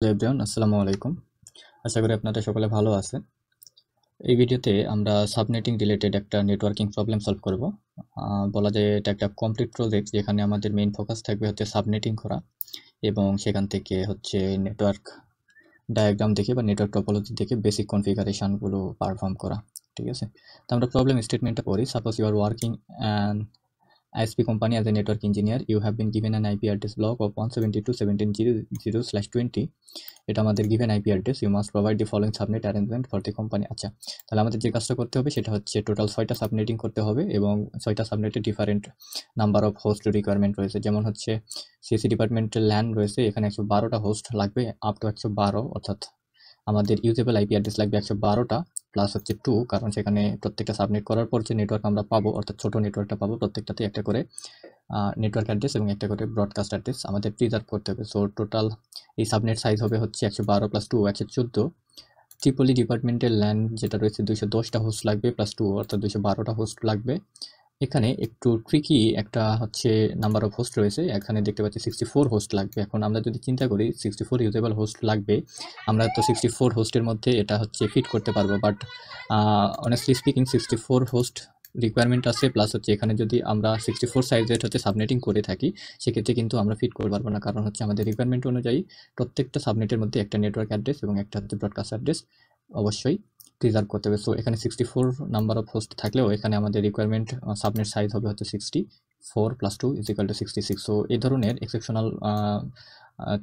Everyone, আসসালামু আলাইকুম। আশা করি আপনারা সকলে ভালো আছেন। এই ভিডিওতে আমরা সাবনেটিং রিলেটেড একটা নেটওয়ার্কিং প্রবলেম সলভ করব। বলা যায় এটা একটা কমপ্লিট প্রজেক্ট যেখানে আমাদের মেইন ফোকাস থাকবে হচ্ছে সাবনেটিং করা এবং সেখান থেকে হচ্ছে নেটওয়ার্ক ডায়াগ্রাম দেখে বা নেটওয়ার্ক টপোলজি দেখে বেসিক কনফিগারেশনগুলো পারফর্ম করা। ঠিক আছে, তো আমরা প্রবলেম স্টেটমেন্টটা পড়ি। Suppose you are working and ISP company as a network engineer, you have been given an IP address block of 172.17.0/20। এটা আমাদের given IP address, you must provide the following subnet arrangement for the company। আচ্ছা, তাহলে আমাদের যে কাজটা করতে হবে সেটা হচ্ছে টোটাল 6টা সাবনেটিং করতে হবে এবং 6টা সাবনেটে different number of host requirement রয়েছে। যেমন হচ্ছে সিএসি ডিপার্টমেন্টের ল্যান রয়েছে, এখানে 112টা হোস্ট লাগবে, আপ টু 112, অর্থাৎ আমাদের ইউজেবল আইপি অ্যাড্রেস লাগবে 112টা প্লাস হচ্ছে 2, কারণ সেখানে প্রত্যেকটা সাবমিট করার পর যে নেটওয়ার্ক আমরা পাবো, অর্থাৎ ছোট নেটওয়ার্কটা পাবো, প্রত্যেকটাতে একটা করে নেটওয়ার্ক অ্যাড্রেস এবং একটা করে ব্রডকাস্ট অ্যাড্রেস আমাদের প্রিজার্ভ করতে হবে। সো টোটাল এই সাবনেট সাইজ হবে হচ্ছে 112 প্লাস 2 114। ট্রিপলি ডিপার্টমেন্টের ল্যান্ড যেটা রয়েছে 210টা হোস্ট লাগবে প্লাস 2, অর্থাৎ 212টা হোস্ট লাগবে। এখানে একটু ট্রিকি একটা হচ্ছে নাম্বার অফ হোস্ট রয়েছে, এখানে দেখতে পাচ্ছি 64 হোস্ট লাগবে। এখন আমরা যদি চিন্তা করি 64 ইউজেবল হোস্ট লাগবে, আমরা তো 64 হোস্টের মধ্যে এটা হচ্ছে ফিট করতে পারবো, but honestly speaking 64 host requirement আছে, প্লাস হচ্ছে এখানে যদি আমরা 64 সাইজের হচ্ছে সাবনেটিং করে থাকি সেক্ষেত্রে কিন্তু আমরা ফিট করতে পারবো না, কারণ হচ্ছে আমাদের রিকোয়ারমেন্ট অনুযায়ী প্রত্যেকটা সাবনেটের মধ্যে একটা নেটওয়ার্ক অ্যাড্রেস এবং একটা হচ্ছে ব্রডকাস্ট অ্যাড্রেস অবশ্যই প্রিজার্ভ করতে হবে। সো এখানে 64 নাম্বার অফ হোস্ট থাকলেও এখানে আমাদের রিকোয়ারমেন্ট সাবনেট সাইজ হবে হচ্ছে 64 প্লাস 2 = 66। সো এই ধরনের এক্সেপশনাল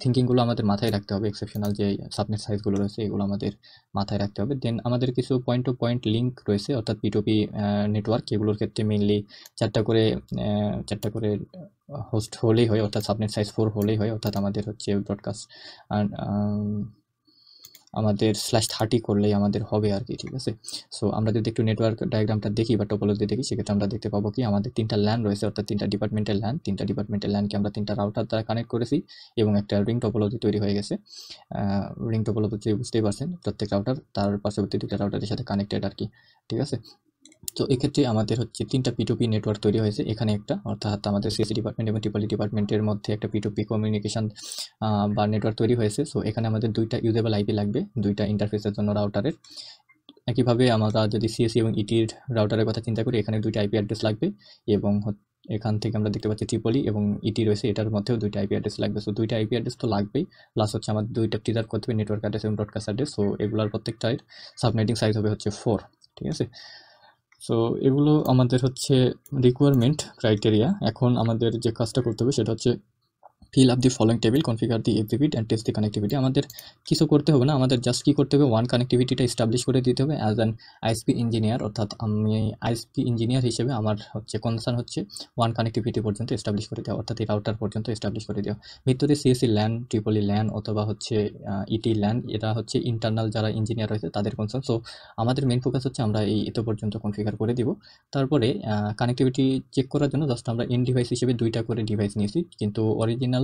থিঙ্কিংগুলো আমাদের মাথায় রাখতে হবে। এক্সেপশনাল যে সাবনেট সাইজগুলো রয়েছে এগুলো আমাদের মাথায় রাখতে হবে। দেন আমাদের কিছু পয়েন্ট টু পয়েন্ট লিঙ্ক রয়েছে, অর্থাৎ P2P নেটওয়ার্ক, এগুলোর ক্ষেত্রে মেইনলি চারটা করে হোস্ট হলেই হয়, অর্থাৎ সাবনেট সাইজ 4 হলেই হয়, অর্থাৎ আমাদের হচ্ছে ব্রডকাস্ট আমাদের /30 করলেই আমাদের হবে আর কি। ঠিক আছে, সো আমরা যদি একটু নেটওয়ার্ক ডায়াগ্রামটা দেখি বা টপোলজি দেখি সেক্ষেত্রে আমরা দেখতে পাবো কি আমাদের 3টা ল্যান রয়েছে, অর্থাৎ 3টা ডিপার্টমেন্টের ল্যানকে আমরা 3টা রাউটার দ্বারা কানেক্ট করেছি এবং একটা রিং টপোলজি তৈরি হয়ে গেছে। রিং টপোলজি বুঝতেই পারছেন, প্রত্যেক রাউটার তার পার্শ্ববর্তী 2টা রাউটারের সাথে কানেক্টেড আর কি। ঠিক আছে, তো এক্ষেত্রে আমাদের হচ্ছে 3টা P2P নেটওয়ার্ক তৈরি হয়েছে। এখানে একটা, অর্থাৎ আমাদের সিএসি ডিপার্টমেন্ট এবং ট্রিপলি ডিপার্টমেন্টের মধ্যে একটা P2P কমিউনিকেশন বা নেটওয়ার্ক তৈরি হয়েছে। সো এখানে আমাদের 2টা ইউজেবল আইপি লাগবে 2টা ইন্টারফেসের জন্য রাউটারের। একইভাবে আমরা যদি সিএসি এবং ইটির রাউটারের কথা চিন্তা করি, এখানে 2টা আইপি অ্যাড্রেস লাগবে এবং এখান থেকে আমরা দেখতে পাচ্ছি ট্রিপলি এবং ইটি রয়েছে, এটার মধ্যেও 2টা আইপি অ্যাড্রেস লাগবে। সো 2টা আইপি অ্যাড্রেস তো লাগবেই, প্লাস হচ্ছে আমাদের 2টা প্রিজার্ভ করতে হবে নেটওয়ার্ক অ্যাড্রেস এবং ব্রডকাস্ট অ্যাড্রেস। সো এগুলোর প্রত্যেকটার সাবনেটিং সাইজ হবে হচ্ছে 4। ঠিক আছে, সো এগুলো আমাদের হচ্ছে রিকোয়ারমেন্ট ক্রাইটেরিয়া। এখন আমাদের যে কাজটা করতে হবে সেটা হচ্ছে fill up the following table, configure the exhibit and test the connectivity. আমাদের কিছু করতে হবে না, আমাদের জাস্ট কী করতে হবে, ওয়ান কানেক্টিভিটিটা এস্টাবলিশ করে দিতে হবে অ্যাজ অ্যান আইএসপি ইঞ্জিনিয়ার। অর্থাৎ আমি আইএসপি ইঞ্জিনিয়ার হিসেবে আমার হচ্ছে কনসার্ন হচ্ছে ওয়ান কানেক্টিভিটি পর্যন্ত এস্টাবলিশ করে দেওয়া, অর্থাৎ এই রাউটার পর্যন্ত এস্টাবলিশ করে দেওয়া। ভিতরে সিএসি ল্যান, ট্রিপলি ল্যান অথবা হচ্ছে ইটি ল্যান, এটা হচ্ছে ইন্টারনাল যারা ইঞ্জিনিয়ার রয়েছে তাদের কনসার্ন। সো আমাদের মেন ফোকাস হচ্ছে আমরা এই এত পর্যন্ত কনফিগার করে দিব। তারপরে কানেক্টিভিটি চেক করার জন্য জাস্ট আমরা এন্ড ডিভাইস হিসেবে 2টা করে ডিভাইস নিয়েছি, কিন্তু অরিজিনাল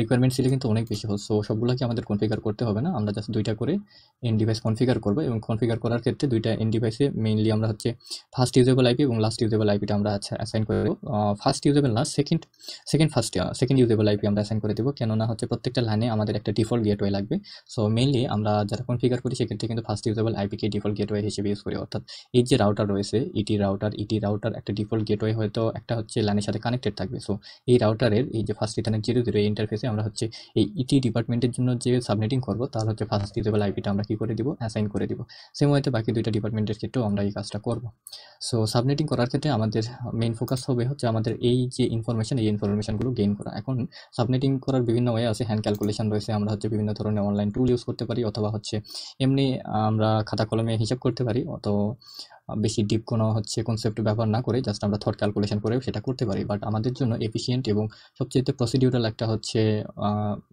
রিকোয়ারমেন্ট ছিল কিন্তু অনেক বেশি হচ্ছে। সো সবগুলোকে আমাদের কনফিগার করতে হবে না, আমরা জাস্ট 2টা করে এন্ড ডিভাইস কনফিগার করবো এবং কনফিগার করার ক্ষেত্রে 2টা এন্ড ডিভাইসে মেইনলি আমরা হচ্ছে ফার্স্ট ইউজেবল আইপি এবং লাস্ট ইউজেবল আইপিটা আমরা অ্যাসাইন করে দেবো। ফার্স্ট ইউজেবল না, সেকেন্ড ইউজেবল আইপি আমরা অ্যাসাইন করে দেবো, কেননা হচ্ছে প্রত্যেকটা লাইনে আমাদের একটা ডিফল্ট গেটওয়ে লাগবে। সো মেইনলি আমরা যারা কনফিগার করি সেক্ষেত্রে কিন্তু ফার্স্ট ইউজেবল আইপিকে ডিফল্ট গেটওয়ে হিসেবে ইউজ করি, অর্থাৎ এই যে রাউটার রয়েছে ইটি রাউটার একটা ডিফল্ট গেটওয়ে হয়তো একটা হচ্ছে লাইনের সাথে কানেক্টেড থাকবে। সো এই রাউটারের এই যে ফার্স্ট ইথারনেট 00 এই ইন্টারফেসে আমরা হচ্ছে এই ইটি ডিপার্টমেন্টের জন্য যে সাবনেটিং করবো তার হচ্ছে ফার্স্ট ইউজেবল আইপিটা আমরা কি করে দিব, অ্যাসাইন করে দিব। সেম ওয়েতে বাকি 2টা ডিপার্টমেন্টের ক্ষেত্রেও আমরা এই কাজটা করব। সো সাবনেটিং করার ক্ষেত্রে আমাদের মেইন ফোকাস হবে হচ্ছে আমাদের এই যে ইনফরমেশনগুলো গেইন করা। এখন সাবনেটিং করার বিভিন্ন ওয়ে আছে, হ্যান্ড ক্যালকুলেশন রয়েছে, আমরা হচ্ছে বিভিন্ন ধরনের অনলাইন টুল ইউজ করতে পারি, অথবা হচ্ছে এমনি আমরা খাতা কলমে হিসাব করতে পারি, অত বেশি ডিপ কোনো হচ্ছে কনসেপ্ট ব্যবহার না করে জাস্ট আমরা থট ক্যালকুলেশন করে সেটা করতে পারি। বাট আমাদের জন্য এফিসিয়েন্ট এবং সবচেয়ে প্রসিডিউরাল একটা হচ্ছে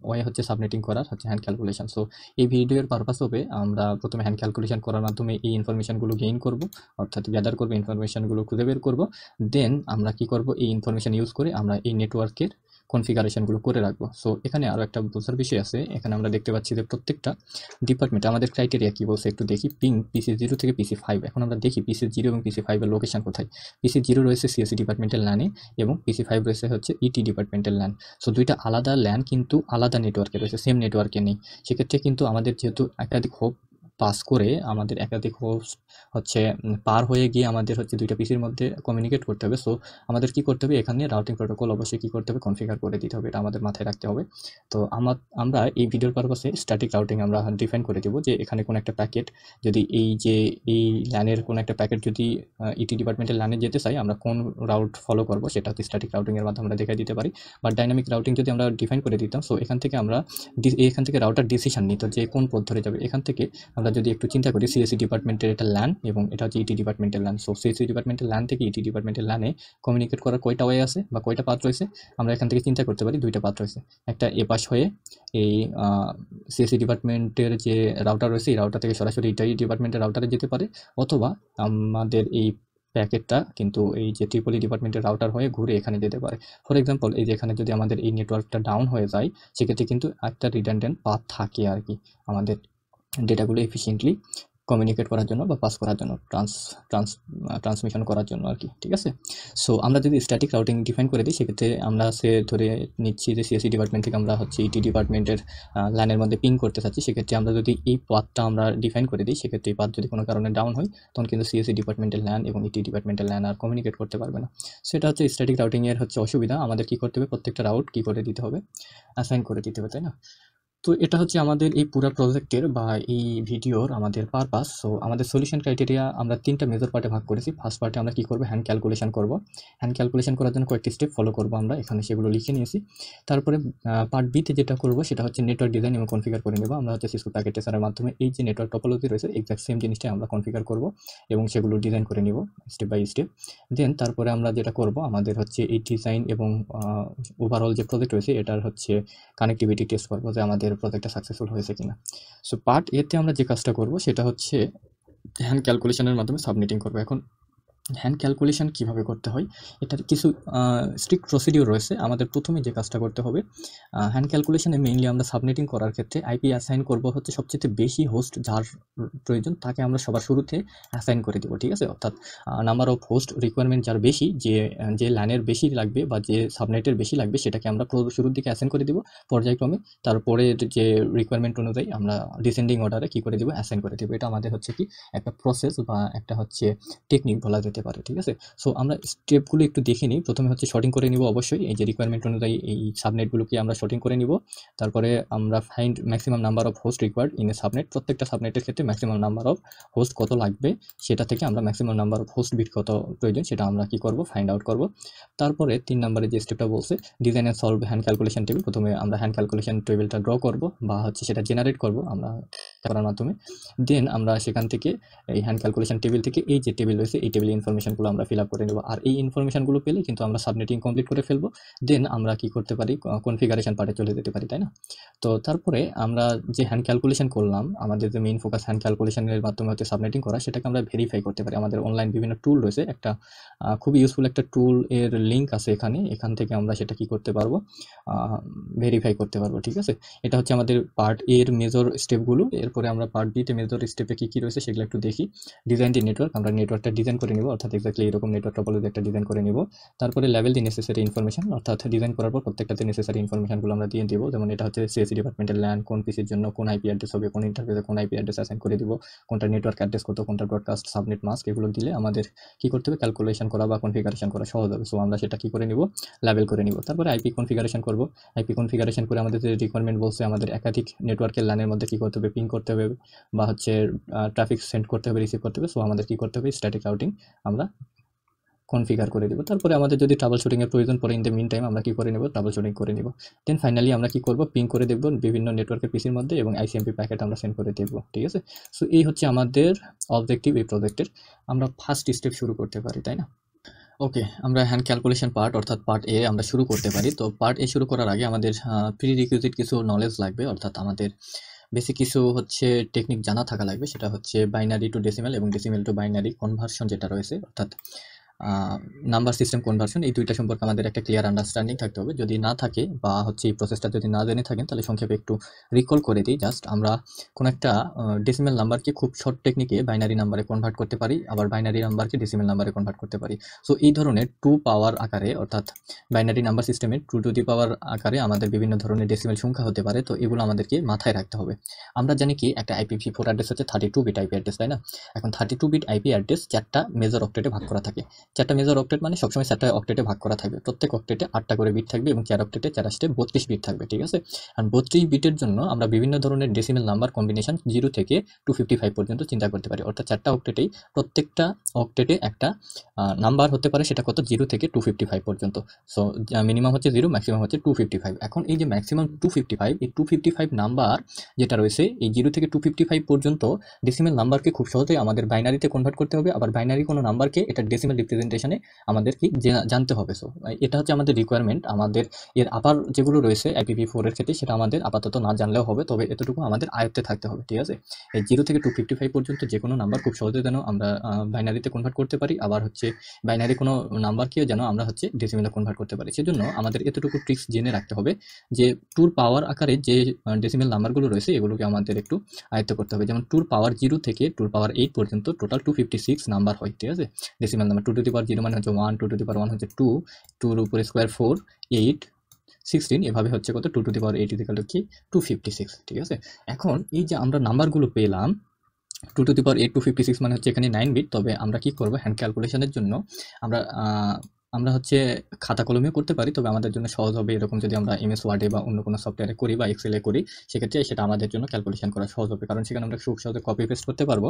ওয়ে হচ্ছে সাবনেটিং করার হচ্ছে হ্যান্ড ক্যালকুলেশন। সো এই ভিডিওর পারপাস হবে আমরা প্রথমে হ্যান্ড ক্যালকুলেশন করার মাধ্যমে এই ইনফরমেশনগুলো গেইন করব, অর্থাৎ গ্যাদার করবো, ইনফরমেশনগুলো খুঁজে বের করব। দেন আমরা কি করব, এই ইনফরমেশন ইউজ করে আমরা এই নেটওয়ার্কের কনফিগারেশনগুলো করে রাখবো। সো এখানে আরও একটা বোঝার বিষয় আছে, এখানে আমরা দেখতে পাচ্ছি যে প্রত্যেকটা ডিপার্টমেন্টে আমাদের ক্রাইটেরিয়া কী বলছে একটু দেখি। পিং PC0 থেকে PC5। এখন আমরা দেখি PC0 এবং PC5 এর লোকেশন কোথায়। PC0 রয়েছে CSE ডিপার্টমেন্টের ল্যানে এবং PC5 রয়েছে হচ্ছে ইটি ডিপার্টমেন্টাল ল্যান। সো দুইটা আলাদা ল্যান কিন্তু আলাদা নেটওয়ার্কে রয়েছে, সেম নেটওয়ার্কে নেই। সেক্ষেত্রে কিন্তু আমাদের যেহেতু একাধিক হোপ পাস করে আমাদের একাধিক হোস্ট হচ্ছে পার হয়ে গিয়ে আমাদের হচ্ছে দুইটা পিসির মধ্যে কমিউনিকেট করতে হবে। সো আমাদের কি করতে হবে, এখানে রাউটিং প্রোটোকল অবশ্যই কি করতে হবে, কনফিগার করে দিতে হবে। এটা আমাদের মাথায় রাখতে হবে। তো আমরা এই ভিডিওর পারপাসে স্ট্যাটিক রাউটিং আমরা ডিফাইন করে দেবো যে এখানে কোনো একটা প্যাকেট যদি এই ল্যানের কোনো একটা প্যাকেট যদি ইটি ডিপার্টমেন্টের ল্যানে যেতে চাই, আমরা কোন রাউট ফলো করবো সেটা হচ্ছে স্ট্যাটিক রাউটিংয়ের মাধ্যমে আমরা দেখাই দিতে পারি। বা ডাইনামিক রাউটিং যদি আমরা ডিফাইন করে দিতাম, সো এখান থেকে রাউটার ডিসিশন নিত যে কোন পথ ধরে যাবে। এখান থেকে আমরা যদি একটু চিন্তা করি, সিএসসি ডিপার্টমেন্টের এটা ল্যান এবং এটা হচ্ছে ইটি ডিপার্টমেন্টের ল্যান। সো সিএসসি ডিপার্টমেন্টের ল্যান থেকে ইটি ডিপার্টমেন্টের ল্যানে কমিউনিকেট করার কয়টা ওয়ে আছে বা কয়টা পাথ রয়েছে, আমরা এখান থেকে চিন্তা করতে পারি দুইটা পাথ রয়েছে। একটা এ পাশ হয়ে এই সিএসসি ডিপার্টমেন্টের যে রাউটার রয়েছে এই রাউটার থেকে সরাসরি ইটি ডিপার্টমেন্টের রাউটারে যেতে পারে, অথবা আমাদের এই প্যাকেটটা কিন্তু এই যে ট্রিপলি ডিপার্টমেন্টের রাউটার হয়ে ঘুরে এখানে যেতে পারে। ফর এক্সাম্পল, এই যে এখানে যদি আমাদের এই নেটওয়ার্কটা ডাউন হয়ে যায়, সেক্ষেত্রে কিন্তু একটা রিডান্ডেন্ট পাথ থাকে আর কি আমাদের ডেটাগুলো এফিসিয়েন্টলি কমিউনিকেট করার জন্য বা পাস করার জন্য, ট্রান্সমিশন করার জন্য আর কি। ঠিক আছে। সো আমরা যদি স্ট্যাটিক রাউটিং ডিফাইন করে দিই, সেক্ষেত্রে আমরা ধরে নিচ্ছি যে সিএসসি ডিপার্টমেন্ট থেকে আমরা হচ্ছে ইটি ডিপার্টমেন্টের লাইনের মধ্যে পিং করতে চাচ্ছি। সেক্ষেত্রে আমরা যদি এই পাথটা আমরা ডিফাইন করে দিই, সেক্ষেত্রে এই পাথ যদি কোনো কারণে ডাউন হয়, তখন কিন্তু সিএসসি ডিপার্টমেন্টের ল্যান এবং ইটি ডিপার্টমেন্টের ল্যান আর কমিউনিকেট করতে পারবে না। সেটা হচ্ছে স্ট্যাটিক রাউটিংয়ের হচ্ছে অসুবিধা। আমাদের কী করতে হবে, প্রত্যেকটা রাউট কী করে দিতে হবে, অ্যাসাইন করে দিতে হবে, তাই না? তো এটা হচ্ছে আমাদের এই পুরো প্রজেক্টের বা এই ভিডিওর আমাদের পারপাস। সো আমাদের সলিউশন ক্রাইটেরিয়া আমরা 3টা মেজর পার্টে ভাগ করেছি। ফার্স্ট পার্টে আমরা কি করব, হ্যান্ড ক্যালকুলেশন করব। হ্যান্ড ক্যালকুলেশন করার জন্য কয়েকটি স্টেপ ফলো করব, আমরা এখানে সেগুলো লিখে নিয়েছি। তারপরে পার্ট বিতে যেটা করব সেটা হচ্ছে নেটওয়ার্ক ডিজাইন এবং কনফিগার করে নেব। আমরা হচ্ছে সিসকো প্যাকেট টেসারের মাধ্যমে এই যে নেটওয়ার্ক টপোলজি রয়েছে এক্সাক্ট সেম জিনিসটাই আমরা কনফিগার করব এবং সেগুলো ডিজাইন করে নিব স্টেপ বাই স্টেপ। দেন তারপরে আমরা যেটা করব, আমাদের হচ্ছে এই ডিজাইন এবং ওভারঅল যে প্রজেক্ট রয়েছে এটার হচ্ছে কানেক্টিভিটি টেস্ট করবো যে আমাদের প্রজেক্টটা সাকসেসফুল হয়েছে কিনা। সো পার্ট এতে আমরা যে কাজটা করব সেটা হচ্ছে হ্যান্ড ক্যালকুলেশনের মাধ্যমে সাবমিটিং করবো। এখন হ্যান্ড ক্যালকুলেশন কীভাবে করতে হয়, এটার কিছু স্ট্রিক্ট প্রসিডিওর রয়েছে। আমাদের প্রথমে যে কাজটা করতে হবে, হ্যান্ড ক্যালকুলেশনে মেইনলি আমরা সাবনেটিং করার ক্ষেত্রে আইপি অ্যাসাইন করব হচ্ছে সবচেয়ে বেশি হোস্ট যার প্রয়োজন তাকে আমরা সবার শুরুতে অ্যাসাইন করে দেবো। ঠিক আছে। অর্থাৎ নাম্বার অফ হোস্ট রিকোয়ারমেন্ট যার বেশি, যে লাইনের বেশি লাগবে বা যে সাবনেটের বেশি লাগবে সেটাকে আমরা শুরুর দিকে অ্যাসাইন করে দেবো পর্যায়ক্রমে। তারপরে যে রিকোয়ারমেন্ট অনুযায়ী আমরা ডিসেন্ডিং অর্ডারে কী করে দেবো, অ্যাসাইন করে দেবো। এটা আমাদের হচ্ছে কি একটা প্রসেস বা একটা হচ্ছে টেকনিক বলা যেতে পারে। ঠিক আছে। সো আমরা স্টেপগুলো একটু দেখে নিই। প্রথমে হচ্ছে শর্টিং করে নিব, অবশ্যই এই যে রিকোয়ারমেন্ট অনুযায়ী এই সাবনেটগুলোকে আমরা শর্টিং করে নিব। তারপরে আমরা find maximum number of host required in a subnet. প্রত্যেকটা সাবনেটের ক্ষেত্রে ম্যাক্সিমাম নাম্বার অফ হোস্ট কত লাগবে সেটা থেকে আমরা maximum number of host bit কত প্রয়োজন সেটা আমরা কি করব, ফাইন্ড আউট করব। তারপরে 3 নম্বরে যে স্টেপটা বলছে design and solve hand calculation table. প্রথমে আমরা হ্যান্ড ক্যালকুলেশন টেবিলটা ড্র করব বা হচ্ছে সেটা জেনারেট করব আমরা করার মাধ্যমে। দেন আমরা সেখান থেকে এই হ্যান্ড ক্যালকুলেশন টেবিল থেকে এই যে টেবিল রয়েছে এই টেবিলের ইনফরমেশনগুলো আমরা ফিল আপ করে নেব। আর এই ইনফরমেশনগুলো পেলে কিন্তু আমরা সাবনেটিং কমপ্লিট করে ফেলবো। দেন আমরা কি করতে পারি, কনফিগারেশন পার্টে চলে যেতে পারি, তাই না? তো তারপরে আমরা যে হ্যান্ড ক্যালকুলেশন করলাম, আমাদের যে মেইন ফোকাস হ্যান্ড ক্যালকুলেশনের মাধ্যমে হচ্ছে সাবনেটিং করা, সেটাকে আমরা ভেরিফাই করতে পারি। আমাদের অনলাইন বিভিন্ন টুল রয়েছে, একটা খুবই ইউজফুল একটা টুল এর লিঙ্ক আছে এখান থেকে আমরা সেটা কি করতে পারবো, ভেরিফাই করতে পারবো। ঠিক আছে। এটা হচ্ছে আমাদের পার্ট এর মেজর স্টেপগুলো। এরপরে আমরা পার্ট বিতে মেজর স্টেপে কী রয়েছে সেগুলো একটু দেখি। ডিজাইন দি নেটওয়ার্ক, আমরা নেটওয়ার্কটা ডিজাইন করে নিব, অর্থাৎ এক্স্যাক্টলি এরকম নেটওয়ার্ক টপোলজি একটা ডিজাইন করে নিব। তারপরে লেভেল দি নেসেসারি ইনফরমেশন, অর্থাৎ ডিজাইন করার পর প্রত্যেকটাতে নেসেসারি ইনফরমেশনগুলো আমরা দিয়ে দেবো। যেমন এটা হচ্ছে সিএসসি ডিপার্টমেন্টের ল্যান, কোন পিসির জন্য কোন আইপি অ্যাড্রেস হবে, কোন ইন্টারফেসে কোন আইপি অ্যাড্রেস অ্যাসাইন করে দিব, কোনটা নেটওয়ার্ক অ্যাড্রেস কত, কোনটা ব্রডকাস্ট সাবনেট মাস্ক, এগুলো দিলে আমাদের কি করতে হবে, ক্যালকুলেশন করা বা কনফিগারেশন করা সহজ হবে। সো আমরা সেটা কি করে নিব, লেভেল করে নিব। তারপরে আইপি কনফিগারেশন করব। আইপি কনফিগারেশন করে আমাদের যে রিকোয়ারমেন্ট বলছে আমাদের একাধিক নেটওয়ার্কের লাইনের মধ্যে কি করতে হবে, পিং করতে হবে বা হচ্ছে ট্রাফিক সেন্ড করতে হবে, রিসিভ করতে হবে। সো আমাদের কি করতে হবে, স্ট্যাটিক রাউটিং আমরা কনফিগার করে দেবো। তারপরে আমাদের যদি ট্রাবল শুটিংয়ের প্রয়োজন পড়ে ইন দ্য মিন টাইম আমরা কি করে নেব, ট্রাবল শুটিং করে নেব। দেন ফাইনালি আমরা কি করব, পিং করে দেখব বিভিন্ন নেটওয়ার্কের পিসির মধ্যে এবং আইসিএমপি প্যাকেট আমরা সেন্ড করে দেখব। ঠিক আছে। সো এই হচ্ছে আমাদের অবজেক্টিভ এই প্রজেক্টের। আমরা ফার্স্ট স্টেপ শুরু করতে পারি, তাই না? ওকে, আমরা হ্যান্ড ক্যালকুলেশন পার্ট অর্থাৎ পার্ট এ আমরা শুরু করতে পারি। তো পার্ট এ শুরু করার আগে আমাদের প্রি রিকুইজিট কিছু নলেজ লাগবে, অর্থাৎ আমাদের বেসিক কিছু হচ্ছে টেকনিক জানা থাকা লাগবে। সেটা হচ্ছে বাইনারি টু ডেসিমেল এবং ডেসিমেল টু বাইনারি কনভার্সন যেটা রয়েছে, অর্থাৎ নাম্বার সিস্টেম কনভার্সন, এই দুইটা সম্পর্কে আমাদের একটা ক্লিয়ার আন্ডারস্ট্যান্ডিং থাকতে হবে। যদি না থাকে বা হচ্ছে এই প্রসেসটা যদি না জেনে থাকেন, তাহলে সংক্ষেপে একটু রিকল করে দিই। জাস্ট আমরা কোনো একটা ডেসিমেল নাম্বারকে খুব শর্ট টেকনিকে বাইনারি নাম্বারে কনভার্ট করতে পারি, আবার বাইনারি নাম্বারকে ডেসিমেল নাম্বারে কনভার্ট করতে পারি। সো এই ধরনের টু পাওয়ার আকারে, অর্থাৎ বাইনারি নাম্বার সিস্টেমে 2 পাওয়ার আকারে আমাদের বিভিন্ন ধরনের ডেসিমেল সংখ্যা হতে পারে। তো এগুলো আমাদেরকে মাথায় রাখতে হবে। আমরা জানি কি একটা IPv4 অ্যাড্রেস হচ্ছে 32 বিট আইপি অ্যাড্রেস, তাই না? এখন 32 বিট আইপি অ্যাড্রেস 4টা মেজর অক্টেটে ভাগ করা থাকে। 4টা মেজর অক্টেট মানে সবসময় 4টা অক্টেটে ভাগ করা থাকবে। প্রত্যেক অক্টেটে 8টা করে বিট থাকবে এবং 4 অক্টেটে 4 32 বিট থাকবে, ঠিক আছে? আর 32 বিটের জন্য আমরা বিভিন্ন ধরনের ডেসিমেল নাম্বার কম্বিনেশন 0 থেকে 255 পর্যন্ত চিন্তা করতে পারি। অর্থাৎ 4টা অক্টেটেই প্রত্যেকটা অক্টেটে একটা নাম্বার হতে পারে, সেটা কত? 0 থেকে 255 পর্যন্ত। সো মিনিমাম হচ্ছে 0, ম্যাক্সিমাম হচ্ছে 255। এখন এই যে ম্যাক্সিমাম 255, এই 255 নাম্বার যেটা রয়েছে, এই 0 থেকে 255 পর্যন্ত ডেসিমেল নাম্বারকে খুব সহজেই আমাদের বাইনারিতে কনভার্ট করতে হবে। আবার বাইনারি কোনো নাম্বারকে এটা ডেসিমেল রিপ্রেজেন্টেশনে আমাদের কি জানতে হবে। সো এটা হচ্ছে আমাদের রিকোয়ারমেন্ট। আমাদের এর আবার যেগুলো রয়েছে IPv4 এর ক্ষেত্রে, সেটা আমাদের আপাতত না জানলেও হবে, তবে এতটুকু আমাদের আয়ত্তে থাকতে হবে, ঠিক আছে? এই 0 থেকে 255 পর্যন্ত যে কোনো নাম্বার খুব সহজে যেন আমরা বাইনারিতে কনভার্ট করতে পারি, আবার হচ্ছে বাইনারি কোনো নাম্বারকেও যেন আমরা হচ্ছে ডেসিমেলে কনভার্ট করতে পারি। সেজন্য আমাদের এতটুকু ট্রিক্স জেনে রাখতে হবে যে টুর পাওয়ার আকারে যে ডেসিমেল নাম্বারগুলো রয়েছে, এগুলোকে আমাদের একটু আয়ত্ত করতে হবে। যেমন টুর পাওয়ার 0 থেকে টুর পাওয়ার 8 পর্যন্ত টোটাল 256 নাম্বার হয়, ঠিক আছে? ডেসিমেল নাম্বার 2 টু দি পাওয়ার 0 মানে হচ্ছে 1, 2 টু দি পাওয়ার 1 হচ্ছে 2, 2 এর উপরে স্কোয়ার 4, 8, 16, এভাবে হচ্ছে কত? 2 to the power 8 equal to কি? 256, ঠিক আছে? এখন এই যে আমরা নাম্বারগুলো পেলাম 2 টু দি পাওয়ার 8, 256 মানে হচ্ছে এখানে 9 বিট। তবে আমরা কি করব, হ্যান্ড ক্যালকুলেশনের জন্য আমরা আমরা হচ্ছে খাতা কলমেও করতে পারি, তবে আমাদের জন্য সহজ হবে এরকম যদি আমরা MS ওয়ার্ডে বা অন্য কোনো সফটওয়্যারে করি বা এক্সেলে করি, সেক্ষেত্রে সেটা আমাদের জন্য ক্যালকুলেশন করা সহজ হবে, কারণ সেখানে আমরা খুব সহজে কপি পেস্ট করতে পারবো।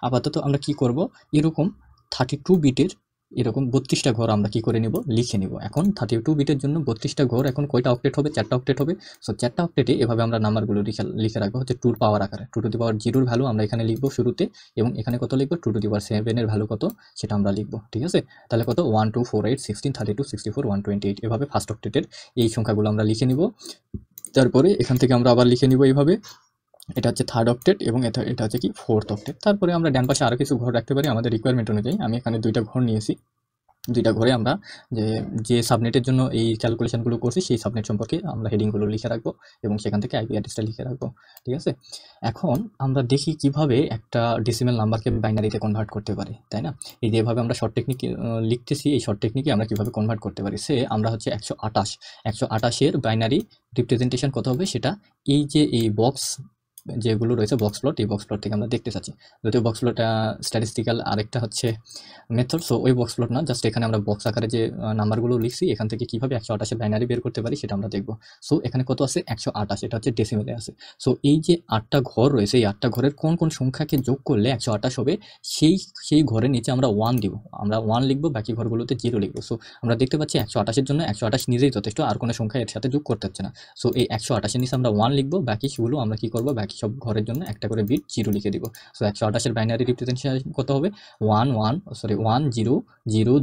আপাতত আমরা কি করব, এরকম 32 বিটের এরকম 32টা ঘর আমরা কি করে নিব, লিখে নিব। এখন 32 বিটের জন্য 32টা ঘর, এখন কয়টা অক্টেট হবে? 4টা অক্টেট হবে। সো 4টা অক্টেটে এভাবে আমরা নাম্বারগুলো লিখে রাখবো হচ্ছে 2 পাওয়ার আকারে। 2 টু দি পাওয়ার 0 এর ভ্যালু আমরা এখানে লিখবো শুরুতে, এবং এখানে কত লিখবো? 2 টু দি পাওয়ার 7 এর ভ্যালু কত, সেটা আমরা লিখবো, ঠিক আছে? তাহলে কত? 1, 2, 4, 8, 16, 32, 64, 128, এভাবে ফার্স্ট অক্টেটের এই সংখ্যাগুলো আমরা লিখে নিব। তারপরে এখান থেকে আমরা আবার লিখে নিব এইভাবে, এটা হচ্ছে থার্ড অক্টেট এবং এটা হচ্ছে কি ফোর্থ অক্টেট। তারপরে আমরা ডান পাশে আরও কিছু ঘর রাখতে পারি আমাদের রিকোয়ারমেন্ট অনুযায়ী। আমি এখানে 2টা ঘর নিয়েছি। 2টা ঘরে আমরা যে সাবনেটের জন্য এই ক্যালকুলেশনগুলো করছি, সেই সাবনেট সম্পর্কে আমরা হেডিংগুলো লিখে রাখবো এবং সেখান থেকে আইপি অ্যাড্রেসটা লিখে রাখবো, ঠিক আছে? এখন আমরা দেখি কিভাবে একটা ডেসিমেল নাম্বারকে বাইনারিতে কনভার্ট করতে পারি, তাই না? এই যে এভাবে আমরা শর্ট টেকনিক লিখতেছি, এই শর্ট টেকনিকে আমরা কিভাবে কনভার্ট করতে পারি। আমরা হচ্ছে 128 এর বাইনারি রিপ্রেজেন্টেশন কত হবে, সেটা এই যে এই বক্স যেগুলো রয়েছে বক্স প্লট, এই বক্স প্লট থেকে আমরা দেখতে চাচ্ছি। যদিও বক্স প্লট স্ট্যাটিস্টিক্যাল আরেকটা হচ্ছে মেথড, সো ওই বক্স প্লট না, জাস্ট এখানে আমরা বক্স আকারে যে নাম্বারগুলো লিখছি, এখান থেকে কিভাবে 128 বাইনারি বের করতে পারি সেটা আমরা দেখব। সো এখানে কত আছে? 128, এটা হচ্ছে ডেসিমেলে আছে। সো এই যে 8টা ঘর রয়েছে, এই 8টা ঘরের কোন কোন সংখ্যাকে যোগ করলে 128 হবে, সেই ঘরের নিচে আমরা 1 দিব, আমরা 1 লিখবো, বাকি ঘরগুলোতে 0 লিখবো। সো আমরা দেখতে পাচ্ছি 128-এর জন্য 128 নিজেই যথেষ্ট, আর কোনো সংখ্যা এর সাথে যোগ করতে হচ্ছে না। সো এই 128-এর নিচে আমরা 1 লিখবো, বাকি সেগুলো আমরা কি করবো, বাকি সব ঘরের জন্য একটা করে বিট 0 লিখে দিব। সো 128-এর বাইনারি রিপ্রেজেন্টেশন কত হবে? 1 0 0 0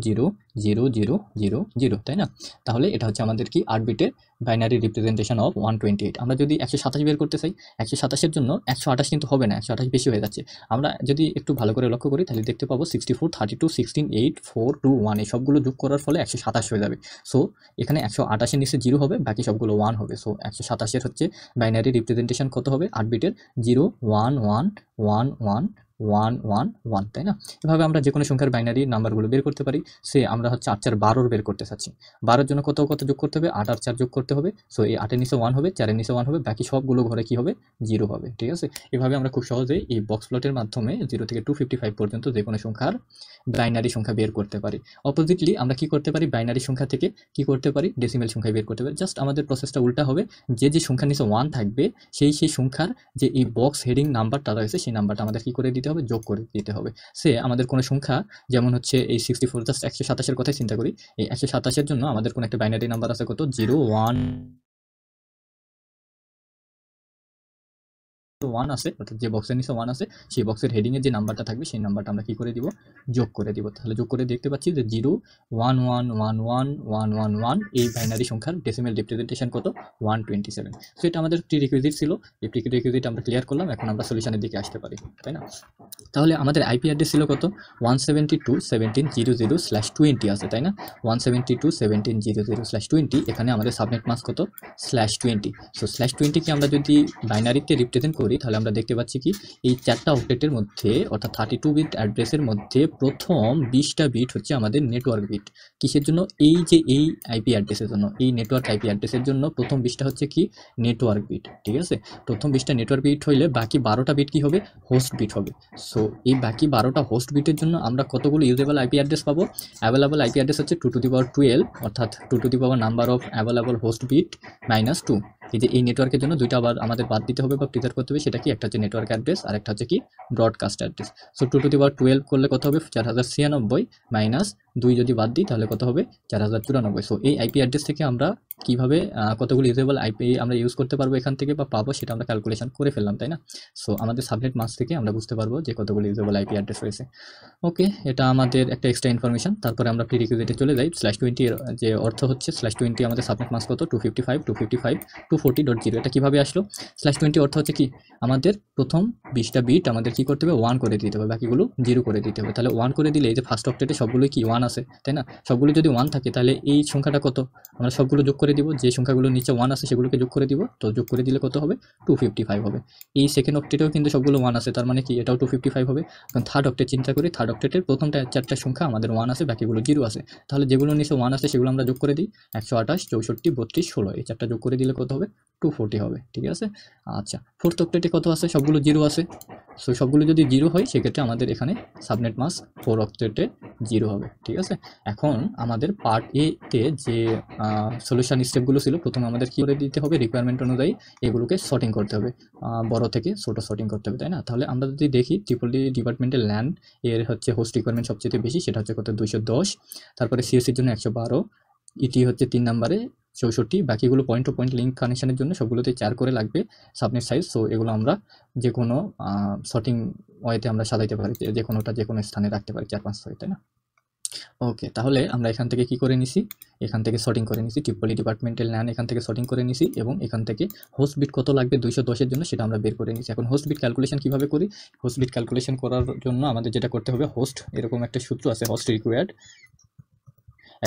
0 0 0 0, তাই না? তাহলে এটা হচ্ছে আমাদের কি 8 বিটের বাইনারি রিপ্রেজেন্টেশন অফ 128। আমরা যদি 127 বের করতে চাই, 127-এর জন্য 128 কিন্তু হবে না, 128 বেশি হয়ে যাচ্ছে। আমরা যদি একটু ভালো করে লক্ষ্য করি, তাহলে দেখতে পাবো 64, 32, 16, 8, 4, 2, 1 এই সবগুলো যোগ করার ফলে 127 হয়ে যাবে। সো এখানে 128-এর নিচে 0 হবে, বাকি সবগুলো 1 হবে। সো 127-এর হচ্ছে বাইনারি রিপ্রেজেন্টেশন কত হবে? 8 বিটের 0 1 1 1 1 1 1 1, তাই না? এভাবে আমরা যে কোনো সংখ্যার বাইনারি নাম্বারগুলো বের করতে পারি। আমরা হচ্ছে 8 4 12 বের করতে চাচ্ছি। 12-এর জন্য কত যোগ করতে হবে? 8 আর 4 যোগ করতে হবে। সো এই 8-এর নিচে 1 হবে, 4-এর নিচে 1 হবে, বাকি সবগুলো ঘরে কি হবে? 0 হবে, ঠিক আছে? এভাবে আমরা খুব সহজেই এই বক্স প্লটের মাধ্যমে 0 থেকে 255 পর্যন্ত যে কোনো সংখ্যার বাইনারি সংখ্যা বের করতে পারি। অপোজিটলি আমরা কি করতে পারি? বাইনারি সংখ্যা থেকে কি করতে পারি? ডেসিমেল সংখ্যা বের করতে পারি। জাস্ট আমাদের প্রসেসটা উল্টা হবে, যে সংখ্যার নিচে 1 থাকবে, সেই সংখ্যার যে এই বক্স হেডিং নাম্বারটা রয়েছে, সেই নাম্বারটা আমাদের কি করে দিতে হবে? যোগ করে দিতে হবে। আমাদের কোনো সংখ্যা, যেমন হচ্ছে এই 64, জাস্ট 127-এর কথাই চিন্তা করি। এই 127-এর জন্য আমাদের কোনো একটা বাইনারি নাম্বার আছে কত? 0 1 1 আছে, অর্থাৎ যে বক্সের নিচে 1 আছে সেই বক্সের হেডিংয়ে যে নাম্বারটা থাকবে সেই নাম্বারটা আমরা কি করে দিব, যোগ করে দিব। তাহলে যোগ করে দেখতে পাচ্ছি যে 0 1 1 1 1 1 1 1 এই বাইনারি সংখ্যার ডেসিমেল রিপ্রেজেন্টেশন কত, 127। সো এটা আমাদের প্রি রিকুইজিট ছিল, এই প্রি রিকুইজিট আমরা ক্লিয়ার করলাম। এখন আমরা সলিউশনের দিকে আসতে পারি, তাই না? তাহলে আমাদের আইপি অ্যাড্রেস ছিল কত, 172.17.00/20 আছে, তাই না? 172.17.00/20, এখানে আমাদের সাবনেট মাস্ক কত, /20। সো /20 কে আমরা যদি বাইনারিতে রিপ্রেজেন্ট করি তাহলে আমরা দেখতে পাচ্ছি কি এই 4টা অক্টেটের মধ্যে অর্থাৎ 32 বিট অ্যাড্রেসের মধ্যে প্রথম 20টা বিট হচ্ছে আমাদের নেটওয়ার্ক বিট। কিসের জন্য, এই যে এই আইপি অ্যাড্রেসের জন্য, এই নেটওয়ার্ক আইপি অ্যাড্রেসের জন্য প্রথম 20টা হচ্ছে কি নেটওয়ার্ক বিট, ঠিক আছে? প্রথম 20টা নেটওয়ার্ক বিট হইলে বাকি 12টা বিট কি হবে, হোস্ট বিট হবে। সো এই বাকি 12টা হোস্ট বিটের জন্য আমরা কতগুলো ইউজেবল আইপি অ্যাড্রেস পাবো, অ্যাভেলেবল আইপি অ্যাড্রেস হচ্ছে 2 টু দি পাওয়ার 12, অর্থাৎ 2 to the power number of available host bit -2। এই যে এই নেটওয়ার্কের জন্য দুইটা আবার আমাদের বাদ দিতে হবে বা প্রিজার্ভ করতে হবে, সেটা কি, একটা হচ্ছে নেটওয়ার্ক অ্যাড্রেস আর একটা হচ্ছে কি broadcast address. So 2 to the power 12 করলে কত হবে, 4096 -2 যদি বাদ দিই তাহলে কত হবে, 4094। সো এই আইপি অ্যাড্রেস থেকে আমরা কিভাবে কতগুলো ইউজেবল আইপি আমরা ইউজ করতে পারবো এখান থেকে বা পাবো সেটা আমরা ক্যালকুলেশন করে ফেললাম, তাই না? সো আমাদের সাবনেট মাস্ক থেকে আমরা বুঝতে পারবো যে কতগুলো ইউজেবল আইপি অ্যাড্রেস রয়েছে। ওকে, এটা আমাদের একটা এক্সট্রা ইনফরমেশন। তারপরে আমরা প্রিরিকুইজিটে চলে যাই। /20 এর যে অর্থ হচ্ছে /20 আমাদের সাবনেট মাস্ক কত, 255.240.0। এটা কিভাবে আসলো, /20 অর্থ হচ্ছে কি আমাদের প্রথম 20টা বিট আমাদের কি করতে হবে, 1 করে দিতে হবে, বাকিগুলো 0 করে দিতে হবে। তাহলে 1 করে দিলে এই যে ফার্স্ট অক্টেটে সবগুলোই কি 1 আছে, তাই না? সবগুলো যদি 1 থাকে তাহলে এই সংখ্যাটা কত, আমরা সবগুলো যোগ করে দিব, যে সংখ্যাগুলো নিচে 1 আছে সেগুলোকে যোগ করে দিব। তো যোগ করে দিলে কত হবে, 255 হবে। এই সেকেন্ড অক্টেটেও কিন্তু সবগুলো 1 আছে, তার মানে কি এটাও 255 হবে। এখন থার্ড অক্টেট চিন্তা করি, থার্ড অক্টেটের প্রথমটা 4টা সংখ্যা আমাদের 1 আছে, বাকিগুলো 0 আছে। তাহলে যেগুলো নিচে 1 আছে সেগুলো আমরা যোগ করে দিই, 128 64 32 16, এই 4টা যোগ করে দিলে কত হবে, 240 হবে, ঠিক আছে? আচ্ছা, ফোর্থ অক্টেটে কত আছে, সবগুলো 0 আছে। সো সবগুলো যদি 0 হয় সেক্ষেত্রে আমাদের এখানে সাবনেট মাস্ক 4 অক্টেটে 0 হবে, ঠিক আছে? এখন আমাদের পার্ট এ তে যে সলিউশন স্টেপগুলো ছিল, প্রথমে আমাদের কি করে দিতে হবে, রিকোয়ারমেন্ট অনুযায়ী এগুলোকে সর্টিং করতে হবে, বড় থেকে ছোট সর্টিং করতে হবে, তাই না? তাহলে আমরা যদি দেখি ট্রিপল ডিপার্টমেন্টের ল্যান্ড এর হচ্ছে হোস্ট রিকোয়ারমেন্ট সবচেয়ে বেশি, সেটা হচ্ছে কত, 210। তারপরে সিএসসির জন্য 112, ইটি হচ্ছে 3 নম্বরে 64, বাকিগুলো পয়েন্ট টু পয়েন্ট লিঙ্ক কানেকশনের জন্য সবগুলোতে 4 করে লাগবে সাবনেট সাইজ। সো এগুলো আমরা যে কোনো সর্টিং ওয়েতে আমরা সাজাইতে পারি, যে কোনোটা যে কোনো স্থানে রাখতে পারি 4-5-6, তাই না? ওকে, তাহলে আমরা এখান থেকে কি করে নিছি, এখান থেকে সর্টিং করে নিছি, ট্রিপলি ডিপার্টমেন্টাল ল্যান এখান থেকে সর্টিং করে নিছি এবং এখান থেকে হোস্ট বিট কত লাগবে 210 এর জন্য সেটা আমরা বের করে নিছি। এখন হোস্ট বিট ক্যালকুলেশন কিভাবে করি, হোস্ট বিট ক্যালকুলেশন করার জন্য আমাদের যেটা করতে হবে, হোস্ট এরকম একটা সূত্র আছে, হোস্ট রিকোয়ার্ড।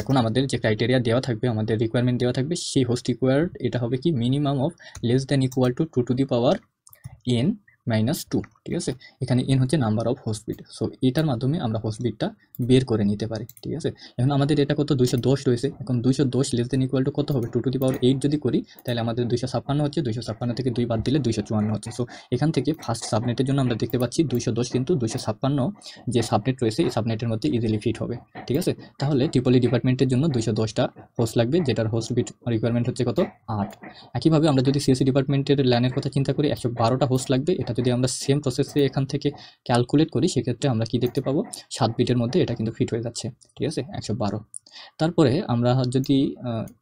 এখন আমাদের যে ক্রাইটেরিয়া দেওয়া থাকবে, আমাদের রিকোয়ারমেন্ট দেওয়া থাকবে, সেই হোস্ট রিকোয়ার্ড এটা হবে কি minimum of less than equal to 2 to the power n -2, ঠিক আছে? এখানে n হচ্ছে number of host bit. So এটার মাধ্যমে আমরা হোস্ট বিটটা বের করে নিতে পারি, ঠিক আছে? এখন আমাদের এটা কত, 210 রয়েছে। এখন 210 লেস দেন ইকুয়াল টু কত হবে, 2 টু দি পাওয়ার 8 যদি করি তাহলে আমাদের 256 হচ্ছে, 256 থেকে 2 বাদ দিলে 254 হচ্ছে। সো এখান থেকে ফার্স্ট সাবনেটের জন্য আমরা দেখতে পাচ্ছি 210 কিন্তু 256 যে সাবনেট রয়েছে এই সাবনেটের মধ্যে ইজিলি ফিট হবে, ঠিক আছে? তাহলে ট্রিপলি ডিপার্টমেন্টের জন্য 210টা হোস্ট লাগবে, যেটার হোস্ট বিট রিকোয়ারমেন্ট হচ্ছে কত, 8। একইভাবে আমরা যদি সিএসসি ডিপার্টমেন্টের ল্যানের কথা চিন্তা করি, 112টা হোস্ট লাগবে। এটা যদি আমরা সেম প্রসেসে এখান থেকে ক্যালকুলেট করি সেক্ষেত্রে আমরা কি দেখতে পাবো, 7 বিটের মধ্যে এটা কিন্তু ফিট হয়ে যাচ্ছে, ঠিক আছে? 112। তারপরে আমরা যদি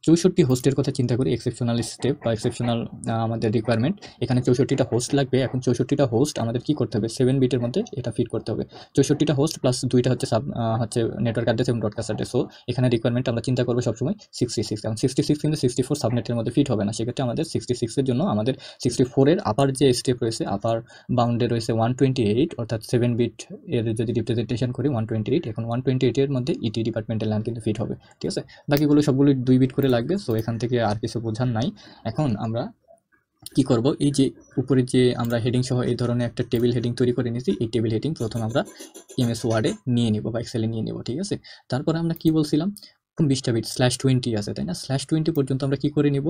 64 হোস্টের কথা চিন্তা করি, এক্সেপশনাল স্টেপ বা এক্সেপশনাল আমাদের রিকোয়ারমেন্ট, এখানে 64টা হোস্ট লাগবে। এখন 64টা হোস্ট আমাদের কি করতে হবে, 7 বিটের মধ্যে এটা ফিট করতে হবে। 64টা হোস্ট প্লাস 2টা হচ্ছে নেটওয়ার্ক অ্যাড্রেস এবং ব্রডকাস্ট অ্যাড্রেস। সো এখানে রিকোয়ারমেন্ট আমরা চিন্তা করবো সবসময় 66। এখন 66 কিন্তু 64 সাবনেটের মধ্যে ফিট হবে না, সেক্ষেত্রে আমাদের 66 এর জন্য আমাদের 64 এর আপার যে স্টেপ রয়েছে, আপার বাউন্ডে রয়েছে 128, অর্থাৎ 7 বিট এর যদি রিপ্রেজেন্টেশন করি 128। এখন 128 এর মধ্যে ইটি ডিপার্টমেন্টাল ল্যান কিন্তু ফিট হবে, ঠিক আছে? বাকিগুলো সবগুলো 2 বিট করে লাগবে। সো এখান থেকে আর কিছু বোঝার নাই। এখন আমরা কি করব, এই যে উপরে যে আমরা হেডিং সহ এই ধরনের একটা টেবিল হেডিং তৈরি করে নিয়েছি, এই টেবিল হেডিং প্রথম আমরা এমএস ওয়ার্ডে নিয়ে নিব বা এক্সেলে নিয়ে নিব, ঠিক আছে? তারপরে আমরা কি বলছিলাম, 20টা বিট /20 আছে, তাই না? /20 পর্যন্ত আমরা কি করে নিব,